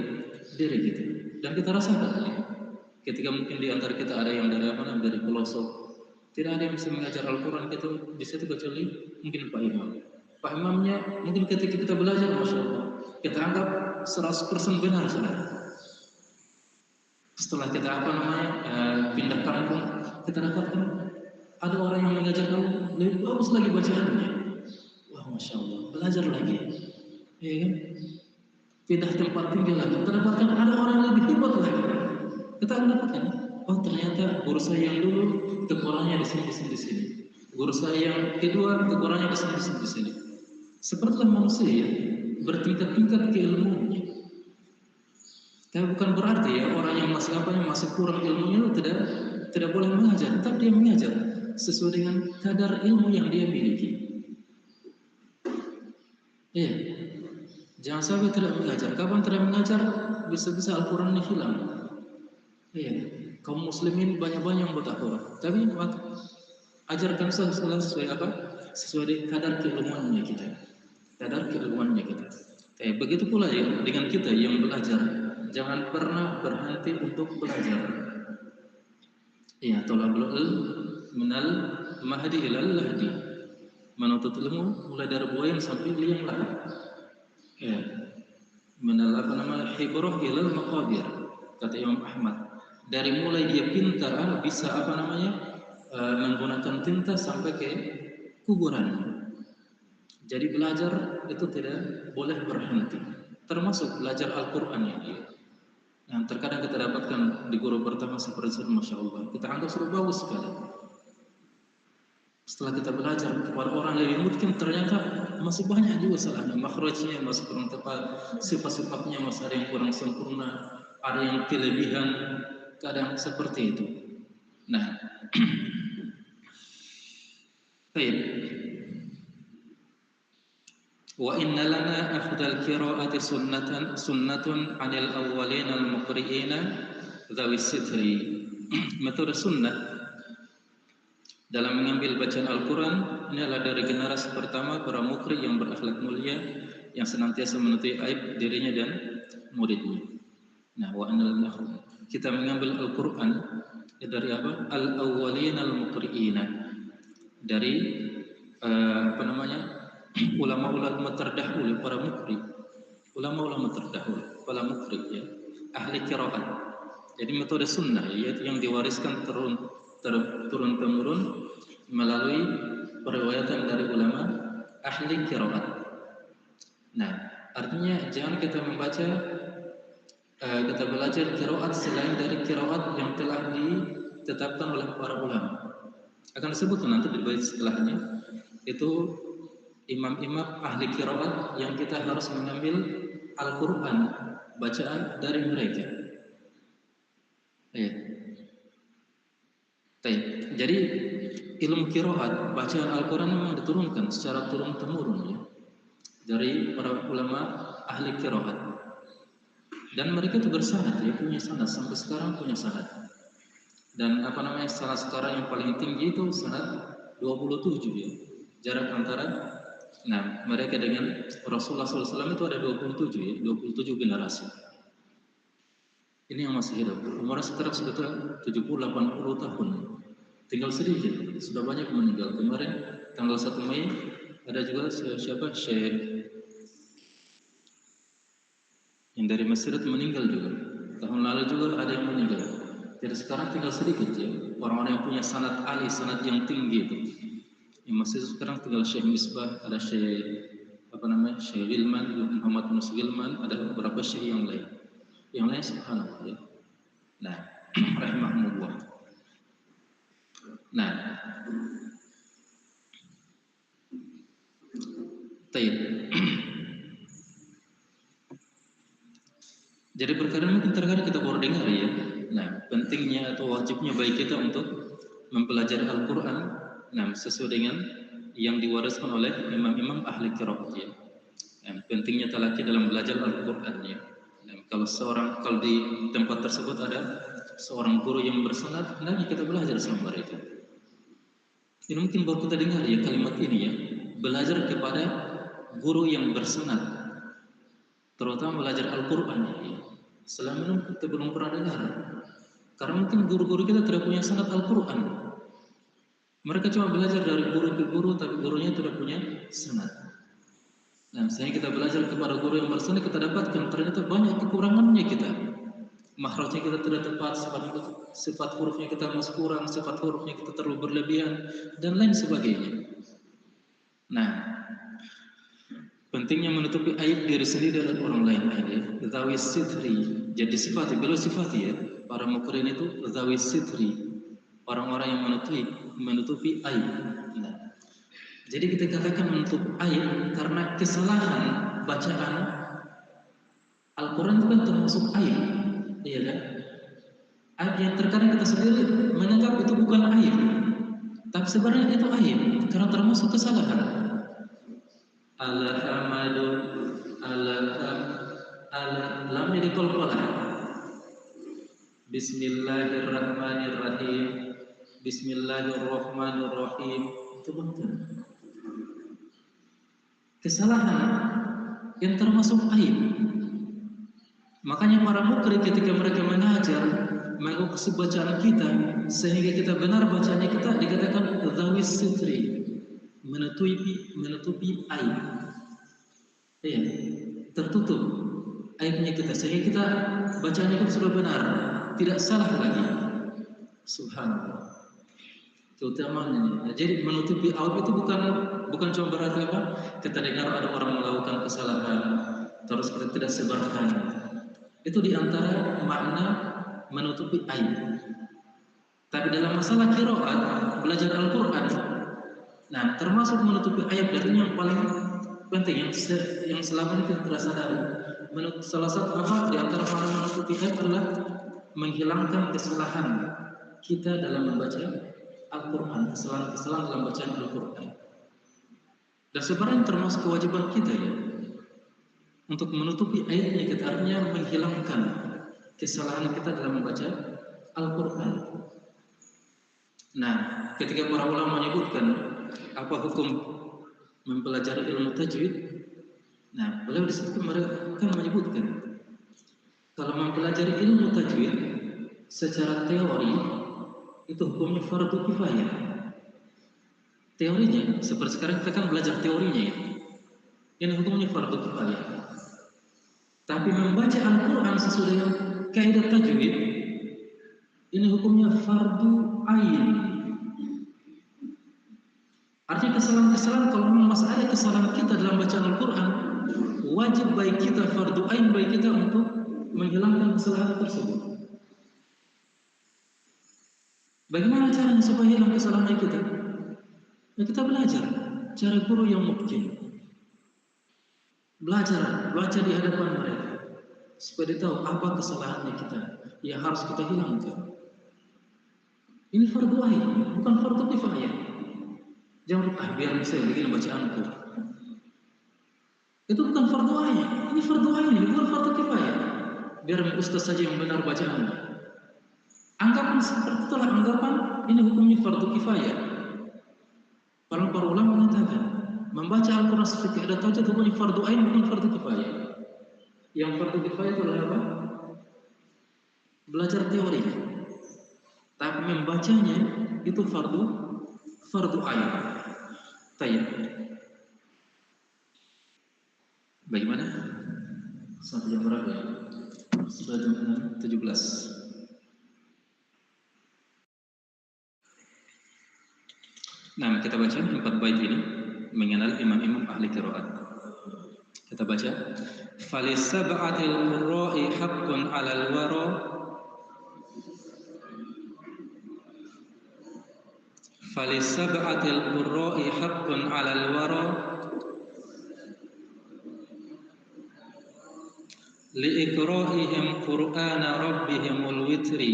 diri kita. Dan kita rasakan ya, ketika mungkin di antara kita ada yang dari apa namanya dari pelosok, tidak ada yang bisa mengajar Al-Quran itu di situ kecuali mungkin Pak Imam. Pak Imamnya mungkin ketika kita belajar, Masya Allah, kita anggap 100% benar sudah. Setelah kita apa namanya pindah kampung, kita dapatkan ada orang yang mengajar kamu lebih bagus lagi bacaannya. Wah, Masya Allah, belajar lagi. Ya kan? Pindah tempat tinggal lagi, kita dapatkan ada orang yang lebih hebat lagi. Kita akan dapatkan, oh ternyata guru saya yang dulu kekurangannya di sini, di sini, di sini. Guru saya yang kedua kekurangannya di sini, di sini, di sini. Sepertilah manusia ya, bertingkat-tingkat keilmuannya. Tapi bukan berarti ya orang yang masih kurang ilmunya tidak boleh mengajar, tetap dia mengajar sesuai dengan kadar ilmu yang dia miliki. Iya, jangan sampai tidak mengajar. Kapan tidak mengajar, bisa-bisa Al-Quran ini hilang. Iya, kaum muslimin banyak-banyak yang buta huruf, tapi ajarkan sesuai apa? Sesuai dengan kadar keilmuannya kita. Kadar keilmuannya kita. Begitu pula ya dengan kita yang belajar. Jangan pernah berhenti untuk belajar. Ya, tolabul ilm minal mahdi ilal lahdi. Menuntut ilmu mulai dari buayan sampai liang lahat. Ya, minal apa namanya hibrah ilal maqabir. Kata Imam Ahmad. Dari mulai dia pintar bisa apa namanya menggunakan tinta sampai ke kuburan. Jadi belajar itu tidak boleh berhenti. Termasuk belajar Al-Quran ya. Yang terkadang kita dapatkan di guru pertama seperti itu, Masya Allah, kita anggap sudah bagus sekali. Setelah kita belajar kepada orang lebih mungkin ternyata masih banyak juga salahnya, makhrajnya masih kurang tepat, sifat-sifatnya masih ada yang kurang sempurna, ada yang kelebihan, kadang seperti itu. Nah, baik. Wa inna lana afdal qira'ati sunnatun 'anil awwalin al-muqri'ina dzawi sitri. Metode sunnah dalam mengambil bacaan Al-Quran ini adalah dari generasi pertama para mukri yang berakhlak mulia yang senantiasa menutupi aib dirinya dan muridnya. Nah, wa anal kita mengambil Al-Quran dari apa? Al-awwalin al-muqri'ina, dari apa namanya? Ulama-ulama terdahulu, para mukri, ulama-ulama terdahulu, para mukri ya, ahli qiraat. Jadi metode sunnah ya, yang diwariskan turun temurun melalui periwayatan dari ulama ahli qiraat. Nah, artinya jangan kita membaca kita belajar qiraat selain dari qiraat yang telah ditetapkan oleh para ulama. Akan disebutkan nanti di bait setelahnya itu imam-imam ahli qiraat yang kita harus mengambil Al-Quran bacaan dari mereka. Ya. Jadi ilmu qiraat bacaan Al-Quran memang diturunkan secara turun-temurun ya, dari para ulama ahli qiraat. Dan mereka itu bersanad ya, punya sanad sampai sekarang punya sanad. Dan apa namanya sanad sekarang yang paling tinggi itu sanad 27 ya. Jarak antara mereka dengan Rasulullah SAW itu ada 27 ya, 27 generasi. Ini yang masih hidup. Umurnya sekarang sudah 70-80 tahun. Tinggal sedikit, sudah banyak meninggal. Kemarin tanggal 1 Mei ada juga siapa Syekh Yang dari Mesir itu meninggal juga. Tahun lalu juga ada yang meninggal. Jadi sekarang tinggal sedikit ya. Orang-orang yang punya sanad ali, sanad yang tinggi itu. Yang masih sekarang tinggal Syekh Misbah, ada Syekh Syekh Gilman, Muhammad bin Gilman, ada beberapa syekh yang lain. Yang lain subhanallah ya. Nah, rahimahumullah. Nah, tayyib. Jadi perkara mungkin terkadang kita baru dengar ya. Nah, pentingnya atau wajibnya baik kita untuk mempelajari Al-Quran, nah sesuai dengan yang diwariskan oleh imam-imam ahli qiraat ya. Nah, pentingnya talaki dalam belajar Al-Quran ya. Nah, kalau di tempat tersebut ada seorang guru yang bersanad, nah kita belajar sama mereka. Ini mungkin baru kita dengar ya kalimat ini ya. Belajar kepada guru yang bersanad, terutama belajar Al-Quran ya. Selama ini kita belum pernah dengar. Karena mungkin guru-guru kita tidak punya sanad Al-Quran. Mereka cuma belajar dari guru ke guru, tapi gurunya tidak punya sanad. Nah, sehingga kita belajar kepada guru yang bersanad, kita dapatkan ternyata banyak kekurangannya kita. Makhrajnya kita tidak tepat, sifat hurufnya kita masih kurang, sifat hurufnya kita terlalu berlebihan, dan lain sebagainya. Nah, pentingnya menutupi aib diri sendiri dan orang lain ya. Zawi sitri, jadi sifat, beliau sifat ya. Para mukrin itu zawi sitri, orang-orang yang menutupi aib. Nah, jadi kita katakan menutup aib karena kesalahan bacaan Al-Quran itu kan termasuk aib, iya kan? Aib yang terkadang kita sendiri menganggap itu bukan aib, tapi sebenarnya itu aib karena termasuk kesalahan. Alhamadu lamnya dikolkolah. Bismillahirrahmanirrahim. Bismillahirrahmanirrahim. Itu betul. Kesalahan yang termasuk aib. Makanya para mukri ketika mereka mengajar mengikuti bacaan kita sehingga kita benar bacanya, kita dikatakan zawis sitri, menutupi aib. Iya, tertutup aibnya kita sehingga kita bacanya itu sudah benar, tidak salah lagi. Subhanallah. Keutamanya. Nah, jadi menutupi aib itu bukan cuma berarti apa? Kita dengar ada orang melakukan kesalahan, terus kita tidak sebarkan. Itu diantara makna menutupi aib. Tapi dalam masalah qiraat, belajar Al-Quran, nah termasuk menutupi aib, dan ini yang paling penting, yang selama ini kita sadari. Salah satu apa di antara makna menutupi aib adalah menghilangkan kesalahan kita dalam membaca Al-Quran, kesalahan dalam bacaan Al-Quran. Dan sebenarnya termasuk kewajiban kita ya, untuk menutupi aibnya kita, artinya menghilangkan kesalahan kita dalam membaca Al-Quran. Nah, ketika para ulama menyebutkan apa hukum mempelajari ilmu tajwid, nah beliau di situ mereka menyebutkan kalau mempelajari ilmu tajwid secara teori itu hukumnya fardu kifayah. Teorinya seperti sekarang kita kan belajar teorinya ya. Ini hukumnya fardu kifayah. Tapi membaca Al-Quran sesuai dengan kaidah tajwid, ini hukumnya fardu ain. Artinya kesalahan-kesalahan, kalau memang masih ada kesalahan kita dalam bacaan Al-Quran, wajib baik kita, fardu ain baik kita untuk menghilangkan kesalahan tersebut. Bagaimana caranya supaya hilang kesalahan kita? Ya, kita belajar cara guru yang mungkin. Belajar, baca di hadapan mereka supaya dia tahu apa kesalahannya kita yang harus kita hilangkan. Ini fardu ain, bukan fardu kifayah. Jangan biar bisa begini bacaanku. Itu bukan fardu ain, ini fardu ain, bukan fardu kifayah. Biar ustaz saja yang benar bacaannya. Anggapan seperti itulah anggapan ini hukumnya fardu kifayah. Para ulama mengatakan membaca Al-Quran seperti ada tajwid hukumnya fardu ain, bukan fardu kifayah. Yang fardu kifayah itu adalah apa? Belajar teori. Tapi membacanya itu fardu ain. Tayyib. Bagaimana? Sampai jam berapa ya? Sudah jam 6.17. Nah, kita baca 4 bait ini mengenal imam-imam ahli qiraat. Kita baca, "Falisab'atil qurra'i haqqun 'alal wara" "Falisab'atil qurra'i haqqun 'alal wara" liiqra'ihim qur'ana rabbihimul witri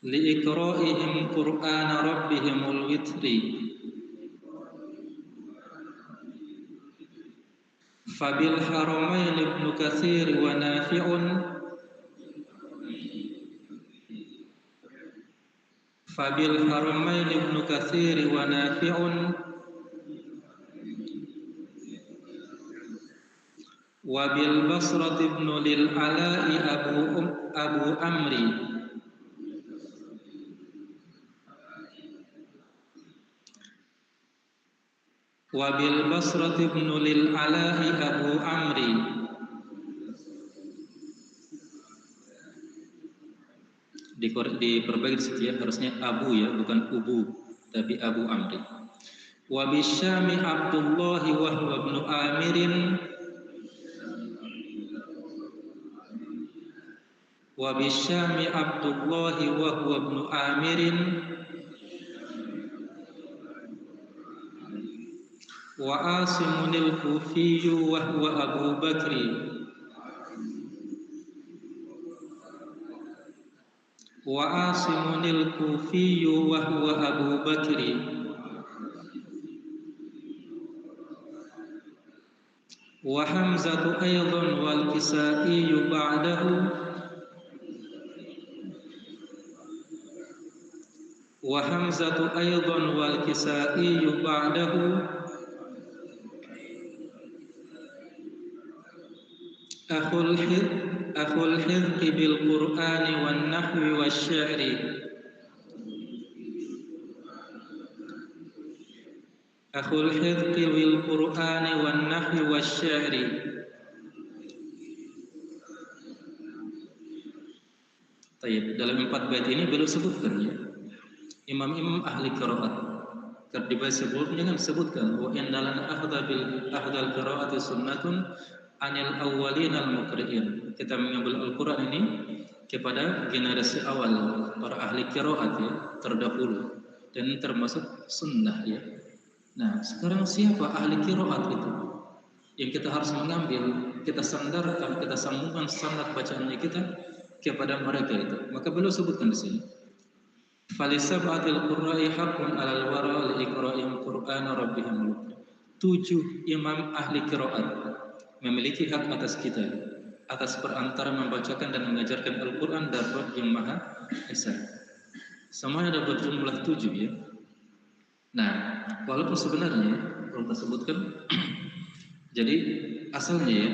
liiqra'ihim qur'ana rabbihimul witri fabil haramain ibnu katsir wa nafi'un fabil haramain ibnu katsir wa nafi'un wabil basrat ibnu lil ala'i abu amri wabil basrat ibnu lil ala'i abu amri diperbaiki setiap harusnya abu ya, bukan ubu tapi abu amri. Wabisyami Abdullah wa huwa ibnu amirin Wabisyami Abdullah wa huwa ibnu amirin wa asimunil kufiyyu wa huwa Abu Bakri wa asimunil kufiyyu wa huwa Abu Bakri wa Hamzatu aydan wal Kisaiyu ba'dahu wa Hamzatu aydan wal Kisaiyu ba'dahu akhul hizqi bil qur'ani wan nahwi wasy-syi'ri akhul hizqi bil qur'ani wan nahwi wasy-syi'ri. Baik, dalam 4 bait ini beliau sebutkan ya imam-imam ahli qiraat. Karena di bait sebelumnya kan disebutkan wa innalana ahdal qiraati sunnatun anil awwalin al muqri'in. Kita mengambil Al-Qur'an ini kepada generasi awal para ahli qiraat ya, terdahulu, dan termasuk sunnah ya. Nah, sekarang siapa ahli qiraat itu? Yang kita harus mengambil, kita sandarkan, kita sambungkan sanad bacaannya kita kepada mereka itu. Maka beliau sebutkan di sini. Falisab'atil qurra'i haqqun 'alal wara liiqra'ihim qur'ana rabbihim. 7 imam ahli qiraat memiliki hak atas kita, atas perantara membacakan dan mengajarkan Al-Quran dan Rabb yang Maha Esa. Semuanya ada berjumlah 7 ya. Nah, walaupun sebenarnya kalau kita sebutkan, jadi asalnya ya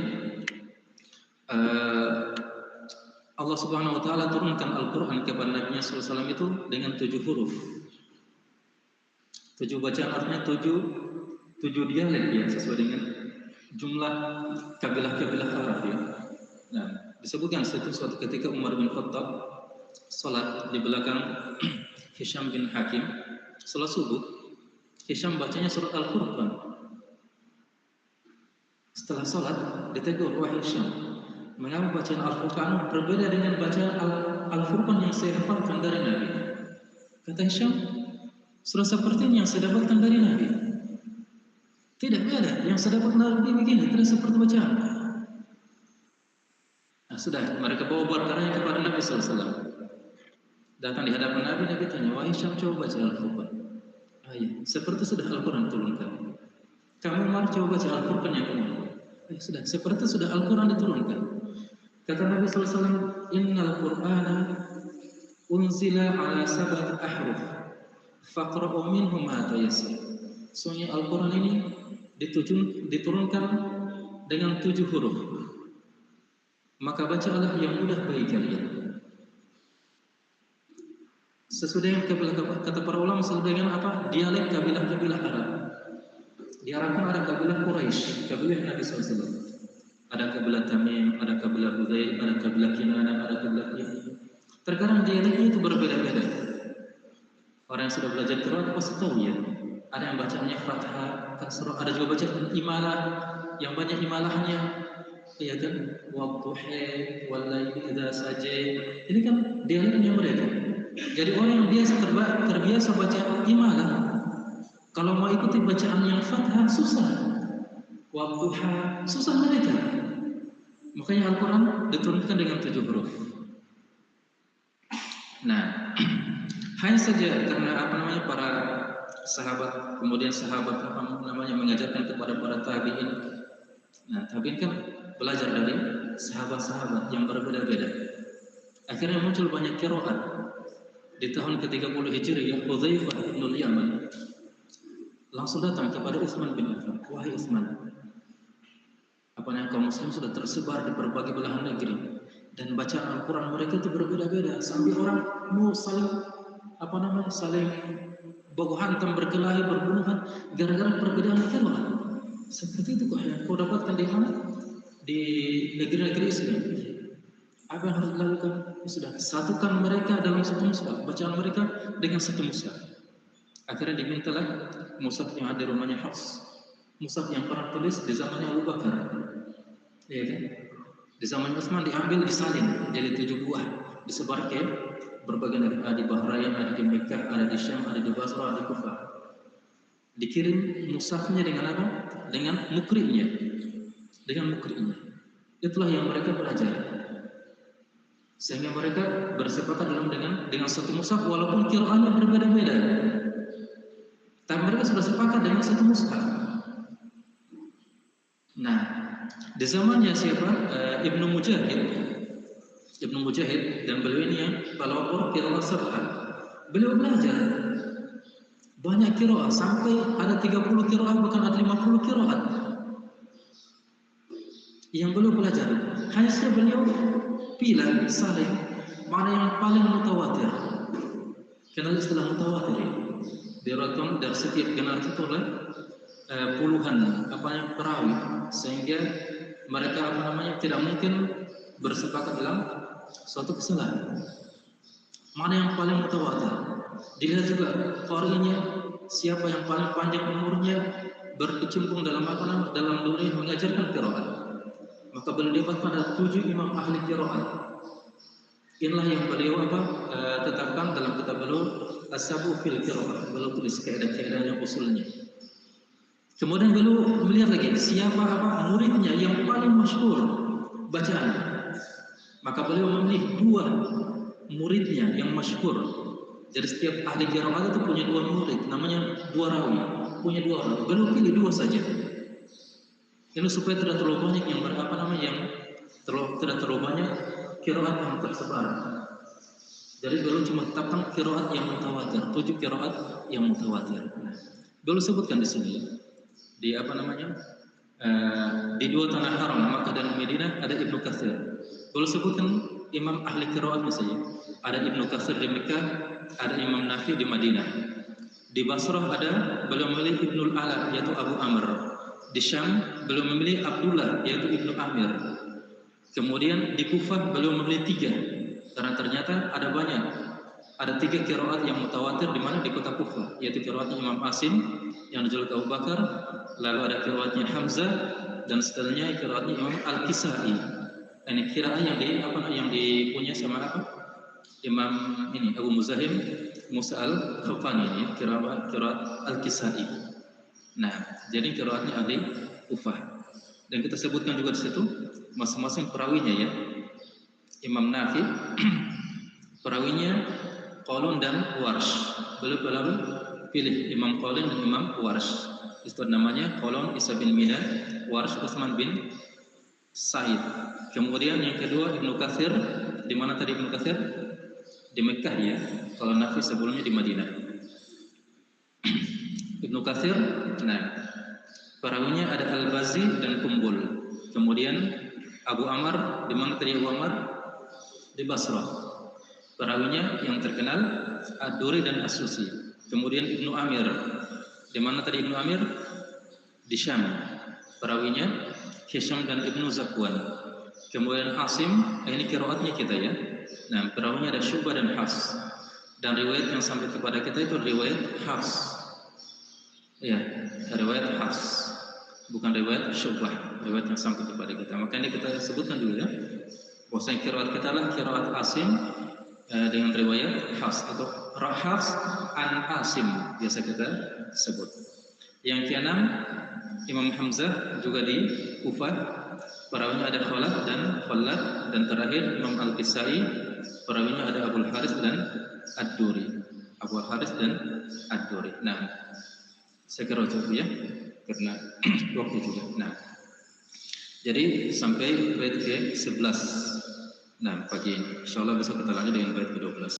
Allah Subhanahu Wa Taala turunkan Al-Quran kepada Nabi SAW itu dengan 7 huruf. 7 bacaan artinya 7 dialek ya, sesuai dengan jumlah kabilah-kabilah Arab ya. Nah, disebutkan suatu ketika Umar bin Khattab salat di belakang Hisham bin Hakim, salat subuh. Hisham bacanya surat Al-Furqan. Setelah salat ditegur, wahai Hisham, mengapa bacaan Al-Furqan berbeda dengan bacaan Al-Furqan yang saya dapatkan dari Nabi? Kata Hisham, sudah sepertinya yang saya dapatkan dari Nabi. Tidak beda, yang saya dapat Nabi begini, tidak seperti bacaan. Nah, sudah, mereka bawa perkaranya kepada Nabi SAW. Datang di hadapan Nabi, Nabi tanya, wahai Hisham, coba baca Al-Furqan. Iya, seperti sudah Al-Quran turunkan. Kamu mari coba baca Al-Furqan yang kedua. Sudah, seperti sudah Al-Quran diturunkan. Kata Nabi SAW, innal Qur'ana unzila ala 7 ahruf, faqra'u minhum ma tayassar. Sesungguhnya Al-Quran ini diturunkan dengan 7 huruf. Maka bacalah yang mudah bagi kalian. Sesudah yang kata para ulama sesuai dengan apa? Dialek kabilah-kabilah Arab. Di Arab pun ada kabilah Quraisy, kabilah Nabi SAW. Ada kabilah Tamim, ada kabilah Hudayl, ada kabilah Kinana, ada kabilah Yahya. Terkadang dialeknya itu berbeda-beda. Orang yang sudah belajar Quran pasti tahu ya. Ada yang bacanya fathah, kasrah, ada juga baca imalah, yang banyak imalahnya. Ya kan? Wadduha, wallaili idza saja. Ini kan dialeknya mereka. Jadi orang yang biasa terbiasa baca imalah, kalau mau ikuti bacaan yang fathah susah. Wadduha susah mereka. Makanya Al-Quran diturunkan dengan 7 huruf. Nah, hanya saja karena para sahabat, kemudian sahabat mengajarkan kepada para tabi'in. Nah, tabi'in kan belajar dari sahabat-sahabat yang berbeda-beda. Akhirnya muncul banyak qiraat. Di tahun ke-30 Hijriah, Hudzaifah bin Yaman langsung datang kepada Utsman bin Affan. Wahai Utsman, kaum muslim sudah tersebar di berbagai belahan negeri dan bacaan Al-Quran mereka itu berbeda-beda sampai orang mau saling baku hantam, berkelahi, berbunuhan gara-gara perbedaan qiraat. Seperti itu kok yang kau dapatkan di mana? Di negeri-negeri Islam. Apa yang harus dilakukan? Sudah satukan mereka dalam satu mushaf, bacaan mereka dengan satu mushaf. Akhirnya dimintalah mushaf yang ada di rumahnya Hafs, mushaf yang pernah tulis di zamannya Abu Bakar. Ya kan? Di zaman Utsman diambil, disalin jadi 7 buah, disebar ke berbagai negeri. Ada di Bahrain, ada di Mekah, ada di Syam, ada di Basra, ada di Kufah. Dikirim mushafnya dengan apa? Dengan mukri'nya. Itulah yang mereka belajar. Sehingga mereka bersepakat dengan satu mushaf walaupun qiraatnya berbeda-beda. Tapi mereka sudah sepakat dengan satu mushaf. Nah, di zamannya siapa? Ibnu Mujahid dan beliau ini yang pelopor qiraat sab'ah. Beliau belajar banyak qiraat sampai ada 30 qiraat, bahkan ada 50 qiraat yang beliau belajar. Hanya saja beliau pilih saling mana yang paling mutawatir. Kenal istilah mutawatir? Direkam dari setiap generasi itu oleh puluhan perawi, sehingga mereka tidak mungkin bersepakat dalam suatu kesalahan. Mana yang paling mutawatir? Dilihat juga qari'nya, siapa yang paling panjang umurnya berkecimpung dalam dalam dunia mengajarkan qiraat. Maka beliau dapat pada 7 imam ahli qiraat. Inilah yang beliau tetapkan dalam kitab beliau As-Sabu fil Qiraat. Beliau tulis kaidah-kaidahnya, usulnya. Kemudian beliau melihat lagi siapa muridnya yang paling masyhur bacaan. Maka beliau memilih 2 muridnya yang masyhur. Jadi setiap ahli qiraat itu punya 2 murid, namanya 2 rawi, punya 2 rawi. Beliau pilih 2 saja. Ini supaya tidak terlalu banyak yang tidak terlalu banyak qiraat yang tersebar. Jadi beliau cuma tetapkan qiraat yang mutawatir, 7 qiraat yang mutawatir. Beliau sebutkan di sini di di 2 tanah haram, Makkah dan Madinah, ada Ibnu Katsir. Beliau sebutkan imam ahli qiraat misalnya, ada Ibnu Katsir di Mekah, ada Imam Nafi di Madinah. Di Basrah ada beliau memilih Ibnul Ala, yaitu Abu Amr. Di Syam beliau memilih Abdullah, yaitu Ibnu Amir. Kemudian di Kufah beliau memilih 3, karena ternyata ada banyak. Ada 3 qiraat yang mutawatir di mana di kota Kufah, yaitu qiraatnya Imam Asim yang dijuluki Abu Bakar, lalu ada qiraatnya Hamzah, dan setelahnya qiraatnya Imam Al-Kisai. Ini qiraat yang dipunya sama Imam ini Abu Muzahim Musa Al-Khafani, ini qiraat Al-Kisai. Nah, jadi qiraatnya ahli Kufah. Dan kita sebutkan juga di situ masing-masing perawinya ya. Imam Nafi perawinya Qalun dan Warsh. Beliau pilih Imam Qalun dan Imam Warsh. Itu namanya Qalun Isa bin Mina, Warsh Utsman bin Sa'id. Kemudian yang kedua Ibnu Katsir. Di mana tadi Ibnu Katsir? Di Mekah ya. Kalau Nafi sebelumnya di Madinah. Ibnu Katsir, nah perawinya ada Al-Bazi dan Kumbul. Kemudian Abu Amr, di mana tadi Abu Amr? Di Basrah. Perawinya yang terkenal Ad-Duri dan As-Susi. Kemudian Ibnu Amir, di mana tadi Ibnu Amir? di Syam. Perawinya Hisham dan Ibnu Zakwan. Kemudian Asim, ini qiraatnya kita ya. Nah, perawinya ada Syu'bah dan Hafs. Dan riwayat yang sampai kepada kita itu riwayat Hafs. Ya, riwayat Hafs. Bukan riwayat Syu'bah, riwayat yang sampai kepada kita. Makanya kita sebutkan dulu ya. Bahwasanya qiraat kita adalah qiraat Asim dengan riwayat Hafs atau Hafs an Asim biasa kita sebut. Yang keenam Imam Hamzah juga di Kufah, perawinya ada Khalad dan terakhir Imam Al-Kisai, perawinya ada Abul Haris dan Ad-Duri. Abul Haris dan Ad-Duri. Nah, saya kira cukup ya, karena waktu juga. Nah, jadi sampai bait ke-11. Nah, pagi ini insyaallah besok kita lanjut dengan bait ke-12.